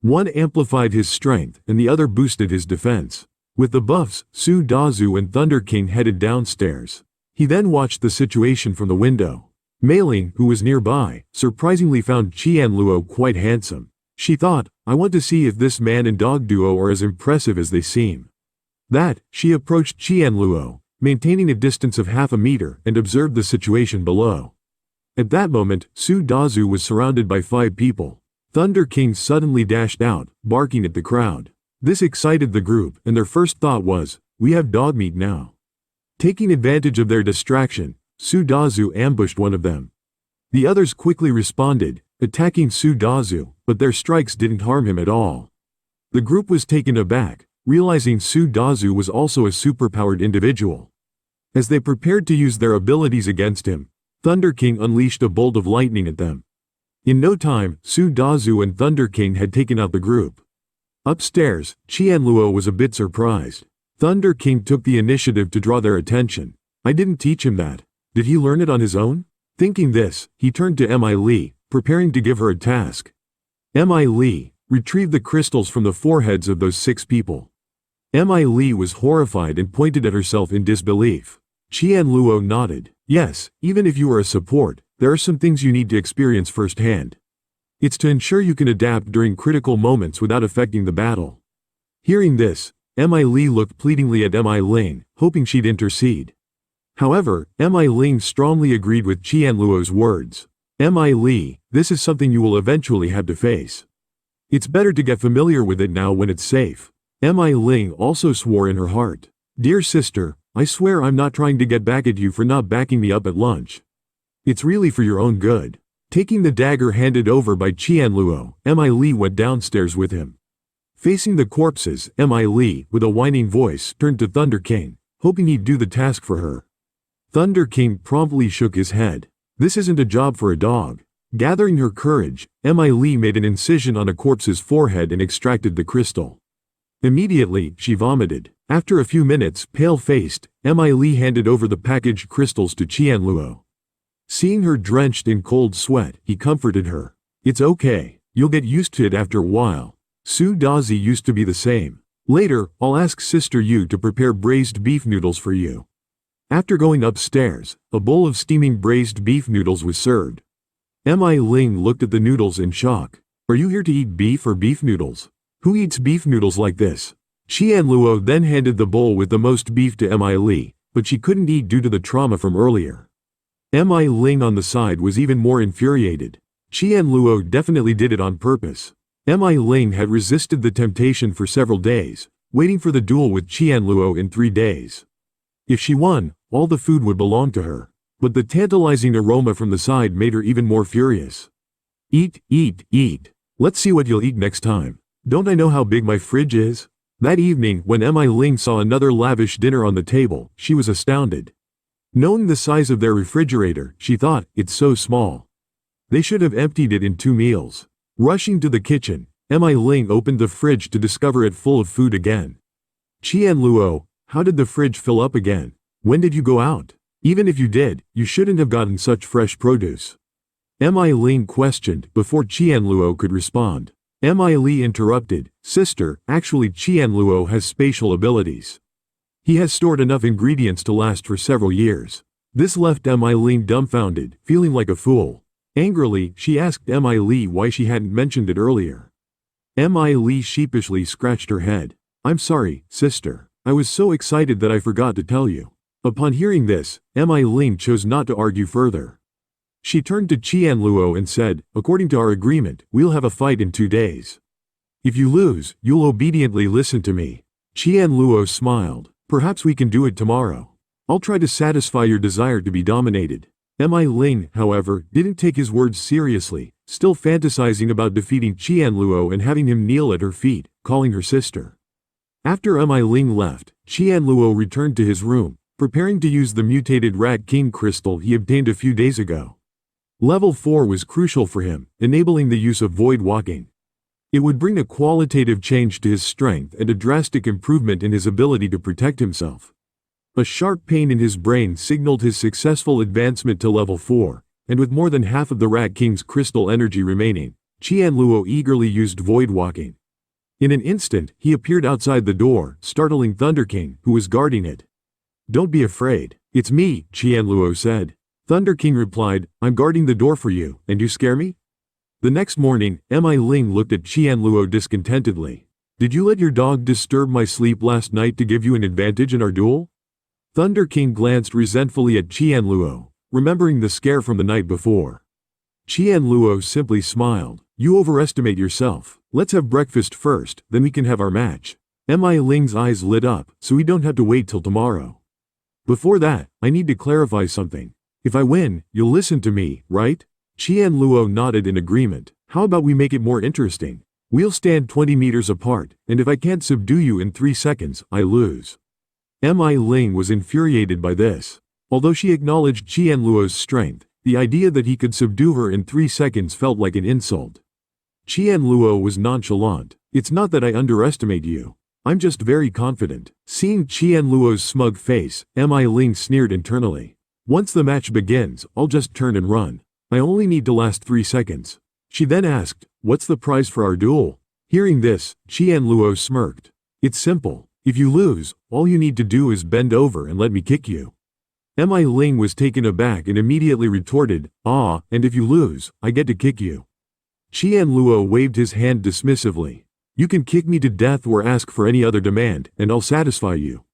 One amplified his strength and the other boosted his defense. With the buffs, Su Dazu and Thunder King headed downstairs. He then watched the situation from the window. Mei-Ling, who was nearby, surprisingly found Chen Luo quite handsome. She thought, I want to see if this man and dog duo are as impressive as they seem. She approached Chen Luo, maintaining a distance of half a meter, and observed the situation below. At that moment, Su Dazu was surrounded by 5 people. Thunder King suddenly dashed out, barking at the crowd. This excited the group, and their first thought was, we have dog meat now. Taking advantage of their distraction, Su Dazu ambushed one of them. The others quickly responded, attacking Su Dazu, but their strikes didn't harm him at all. The group was taken aback, realizing Su Dazu was also a superpowered individual. As they prepared to use their abilities against him, Thunder King unleashed a bolt of lightning at them. In no time, Su Dazu and Thunder King had taken out the group. Upstairs, Chen Luo was a bit surprised. Thunder King took the initiative to draw their attention. I didn't teach him that. Did he learn it on his own? Thinking this, he turned to Mi, preparing to give her a task. Mi, retrieve the crystals from the foreheads of those 6 people. Mi was horrified and pointed at herself in disbelief. Chen Luo nodded. Yes, even if you are a support, there are some things you need to experience firsthand. It's to ensure you can adapt during critical moments without affecting the battle. Hearing this, Mi looked pleadingly at Mi Ling, hoping she'd intercede. However, Mi Ling strongly agreed with Chen Luo's words. Mi, this is something you will eventually have to face. It's better to get familiar with it now when it's safe. Mi Ling also swore in her heart. Dear sister, I swear I'm not trying to get back at you for not backing me up at lunch. It's really for your own good. Taking the dagger handed over by Chen Luo, Mi went downstairs with him. Facing the corpses, Mi, with a whining voice, turned to Thunder King, hoping he'd do the task for her. Thunder King promptly shook his head. This isn't a job for a dog. Gathering her courage, Mi made an incision on a corpse's forehead and extracted the crystal. Immediately, she vomited. After a few minutes, pale-faced, Mi handed over the packaged crystals to Chen Luo. Seeing her drenched in cold sweat, he comforted her. It's okay. You'll get used to it after a while. Su Dazi used to be the same. Later, I'll ask Sister Yu to prepare braised beef noodles for you. After going upstairs, a bowl of steaming braised beef noodles was served. Mi Ling looked at the noodles in shock. Are you here to eat beef or beef noodles? Who eats beef noodles like this? Chen Luo then handed the bowl with the most beef to Mi Ling, but she couldn't eat due to the trauma from earlier. Mi Ling on the side was even more infuriated. Chen Luo definitely did it on purpose. Mi Ling had resisted the temptation for several days, waiting for the duel with Chen Luo in 3 days. If she won, all the food would belong to her. But the tantalizing aroma from the side made her even more furious. Eat, eat, eat. Let's see what you'll eat next time. Don't I know how big my fridge is? That evening, when Mi Ling saw another lavish dinner on the table, she was astounded. Knowing the size of their refrigerator, she thought, it's so small. They should have emptied it in 2 meals. Rushing to the kitchen, Mi Ling opened the fridge to discover it full of food again. Chen Luo, how did the fridge fill up again? When did you go out? Even if you did, you shouldn't have gotten such fresh produce. Mi Ling questioned before Chen Luo could respond. Mi Ling interrupted, Sister, actually Chen Luo has spatial abilities. He has stored enough ingredients to last for several years. This left Mi Ling dumbfounded, feeling like a fool. Angrily, she asked Mi Ling why she hadn't mentioned it earlier. Mi Ling sheepishly scratched her head. I'm sorry, sister. I was so excited that I forgot to tell you. Upon hearing this, Mi Ling chose not to argue further. She turned to Chen Luo and said, according to our agreement, we'll have a fight in 2 days. If you lose, you'll obediently listen to me. Chen Luo smiled. Perhaps we can do it tomorrow. I'll try to satisfy your desire to be dominated. Mi Ling, however, didn't take his words seriously, still fantasizing about defeating Chen Luo and having him kneel at her feet, calling her sister. After Mi Ling left, Chen Luo returned to his room, preparing to use the mutated Rat King crystal he obtained a few days ago. Level 4 was crucial for him, enabling the use of void walking. It would bring a qualitative change to his strength and a drastic improvement in his ability to protect himself. A sharp pain in his brain signaled his successful advancement to level 4, and with more than half of the Rat King's crystal energy remaining, Chen Luo eagerly used void walking. In an instant, he appeared outside the door, startling Thunder King, who was guarding it. Don't be afraid. It's me, Chen Luo said. Thunder King replied, I'm guarding the door for you, and you scare me? The next morning, Mi Ling looked at Chen Luo discontentedly. Did you let your dog disturb my sleep last night to give you an advantage in our duel? Thunder King glanced resentfully at Chen Luo, remembering the scare from the night before. Chen Luo simply smiled. You overestimate yourself. Let's have breakfast first, then we can have our match. Mi Ling's eyes lit up, so we don't have to wait till tomorrow. Before that, I need to clarify something. If I win, you'll listen to me, right? Chen Luo nodded in agreement. How about we make it more interesting? We'll stand 20 meters apart, and if I can't subdue you in 3 seconds, I lose. Mi Ling was infuriated by this. Although she acknowledged Chen Luo's strength, the idea that he could subdue her in 3 seconds felt like an insult. Chen Luo was nonchalant. It's not that I underestimate you. I'm just very confident. Seeing Chen Luo's smug face, Mi Ling sneered internally. Once the match begins, I'll just turn and run. I only need to last 3 seconds. She then asked, what's the prize for our duel? Hearing this, Chen Luo smirked. It's simple. If you lose, all you need to do is bend over and let me kick you. Mi Ling was taken aback and immediately retorted, and if you lose, I get to kick you. Chen Luo waved his hand dismissively. You can kick me to death or ask for any other demand, and I'll satisfy you.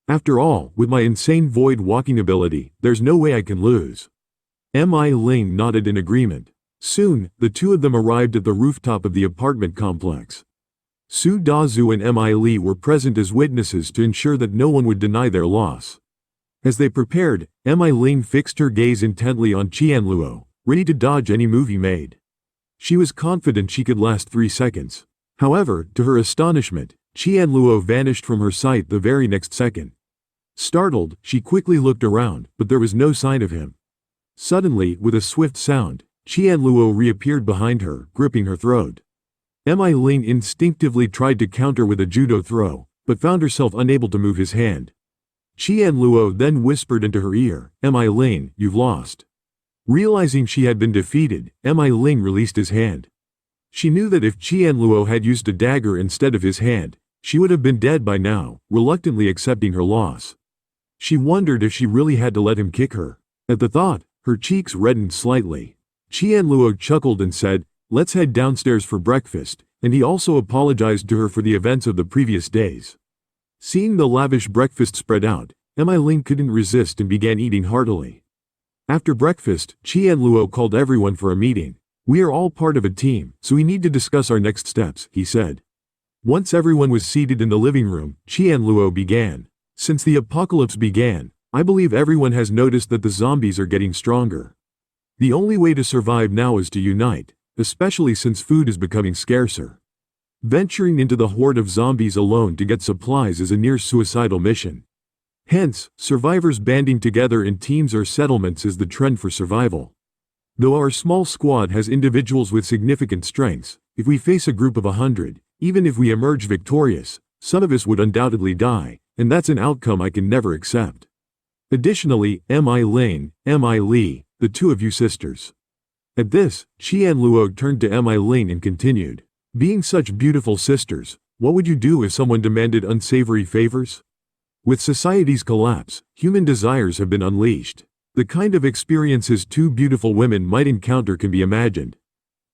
After all, with my insane void walking ability, there's no way I can lose. Mi Ling nodded in agreement. Soon, the two of them arrived at the rooftop of the apartment complex. Su Dazu and Mi Ling were present as witnesses to ensure that no one would deny their loss. As they prepared, Mi Ling fixed her gaze intently on Chen Luo, ready to dodge any move he made. She was confident she could last 3 seconds. However, to her astonishment, Chen Luo vanished from her sight the very next second. Startled, she quickly looked around, but there was no sign of him. Suddenly, with a swift sound, Chen Luo reappeared behind her, gripping her throat. Ling instinctively tried to counter with a judo throw, but found herself unable to move his hand. Chen Luo then whispered into her ear, Ling, you've lost. Realizing she had been defeated, Ling released his hand. She knew that if Chen Luo had used a dagger instead of his hand, she would have been dead by now, reluctantly accepting her loss. She wondered if she really had to let him kick her. At the thought, her cheeks reddened slightly. Chen Luo chuckled and said, let's head downstairs for breakfast, and he also apologized to her for the events of the previous days. Seeing the lavish breakfast spread out, Ling couldn't resist and began eating heartily. After breakfast, Chen Luo called everyone for a meeting. We are all part of a team, so we need to discuss our next steps, he said. Once everyone was seated in the living room, Chen Luo began. Since the apocalypse began, I believe everyone has noticed that the zombies are getting stronger. The only way to survive now is to unite, especially since food is becoming scarcer. Venturing into the horde of zombies alone to get supplies is a near-suicidal mission. Hence, survivors banding together in teams or settlements is the trend for survival. Though our small squad has individuals with significant strengths, if we face a group of 100, even if we emerge victorious, some of us would undoubtedly die, and that's an outcome I can never accept. Additionally, Ling, Li, the two of you sisters. At this, Chen Luo turned to Ling and continued, being such beautiful sisters, what would you do if someone demanded unsavory favors? With society's collapse, human desires have been unleashed. The kind of experiences two beautiful women might encounter can be imagined.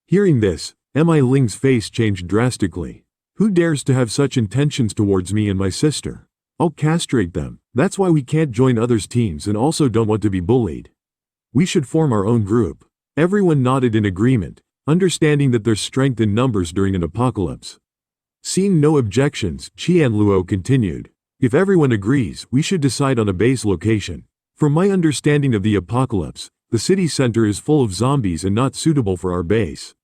Hearing this, Ling's face changed drastically. Who dares to have such intentions towards me and my sister? I'll castrate them. That's why we can't join others' teams and also don't want to be bullied. We should form our own group. Everyone nodded in agreement, understanding that there's strength in numbers during an apocalypse. Seeing no objections, Chen Luo continued. If everyone agrees, we should decide on a base location. From my understanding of the apocalypse, the city center is full of zombies and not suitable for our base.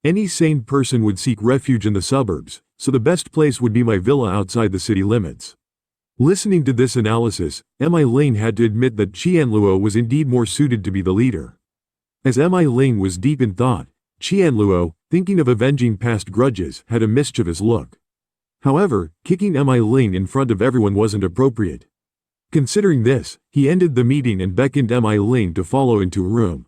Any sane person would seek refuge in the suburbs, so the best place would be my villa outside the city limits. Listening to this analysis, Ling had to admit that Chen Luo was indeed more suited to be the leader. As Ling was deep in thought, Chen Luo, thinking of avenging past grudges, had a mischievous look. However, kicking Ling in front of everyone wasn't appropriate. Considering this, he ended the meeting and beckoned Ling to follow into a room.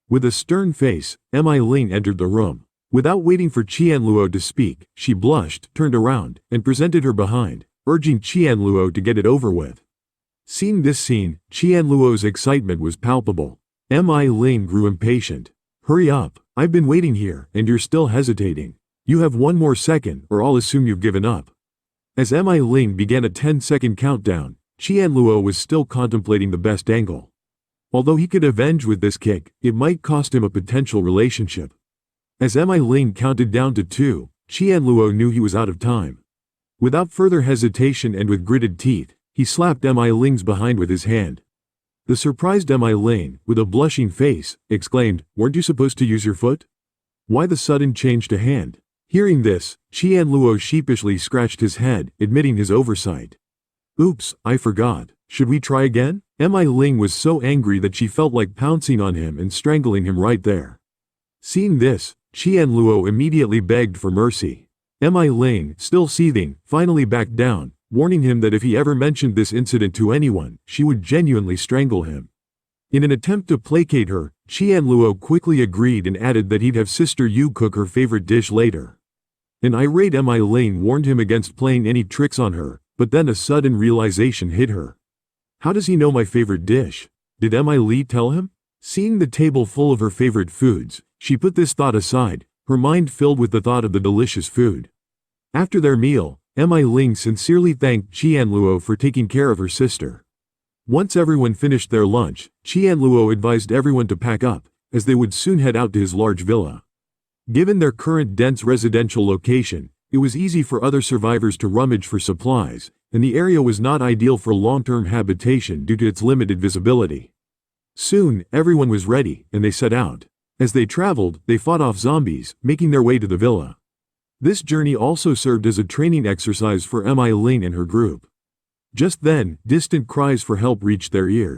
With a stern face, Ling entered the room. Without waiting for Chen Luo to speak, she blushed, turned around, and presented her behind, urging Chen Luo to get it over with. Seeing this scene, Chen Luo's excitement was palpable. Ling grew impatient. Hurry up, I've been waiting here, and you're still hesitating. You have one more second, or I'll assume you've given up. As Ling began a 10-second countdown, Chen Luo was still contemplating the best angle. Although he could avenge with this kick, it might cost him a potential relationship. As Ling counted down to 2, Chen Luo knew he was out of time. Without further hesitation and with gritted teeth, he slapped Ling's behind with his hand. The surprised Ling, with a blushing face, exclaimed, "Weren't you supposed to use your foot? Why the sudden change to hand?" Hearing this, Chen Luo sheepishly scratched his head, admitting his oversight. "Oops, I forgot. Should we try again?" Ling was so angry that she felt like pouncing on him and strangling him right there. Seeing this, Chen Luo immediately begged for mercy. Ling, still seething, finally backed down, warning him that if he ever mentioned this incident to anyone, she would genuinely strangle him. In an attempt to placate her, Chen Luo quickly agreed and added that he'd have Sister Yu cook her favorite dish later. An irate Ling warned him against playing any tricks on her, but then a sudden realization hit her. How does he know my favorite dish? Did Li tell him? Seeing the table full of her favorite foods, she put this thought aside, her mind filled with the thought of the delicious food. After their meal, Ling sincerely thanked Chen Luo for taking care of her sister. Once everyone finished their lunch, Chen Luo advised everyone to pack up, as they would soon head out to his large villa. Given their current dense residential location, it was easy for other survivors to rummage for supplies, and the area was not ideal for long-term habitation due to its limited visibility. Soon, everyone was ready, and they set out. As they traveled, they fought off zombies, making their way to the villa. This journey also served as a training exercise for Ling and her group. Just then, distant cries for help reached their ears.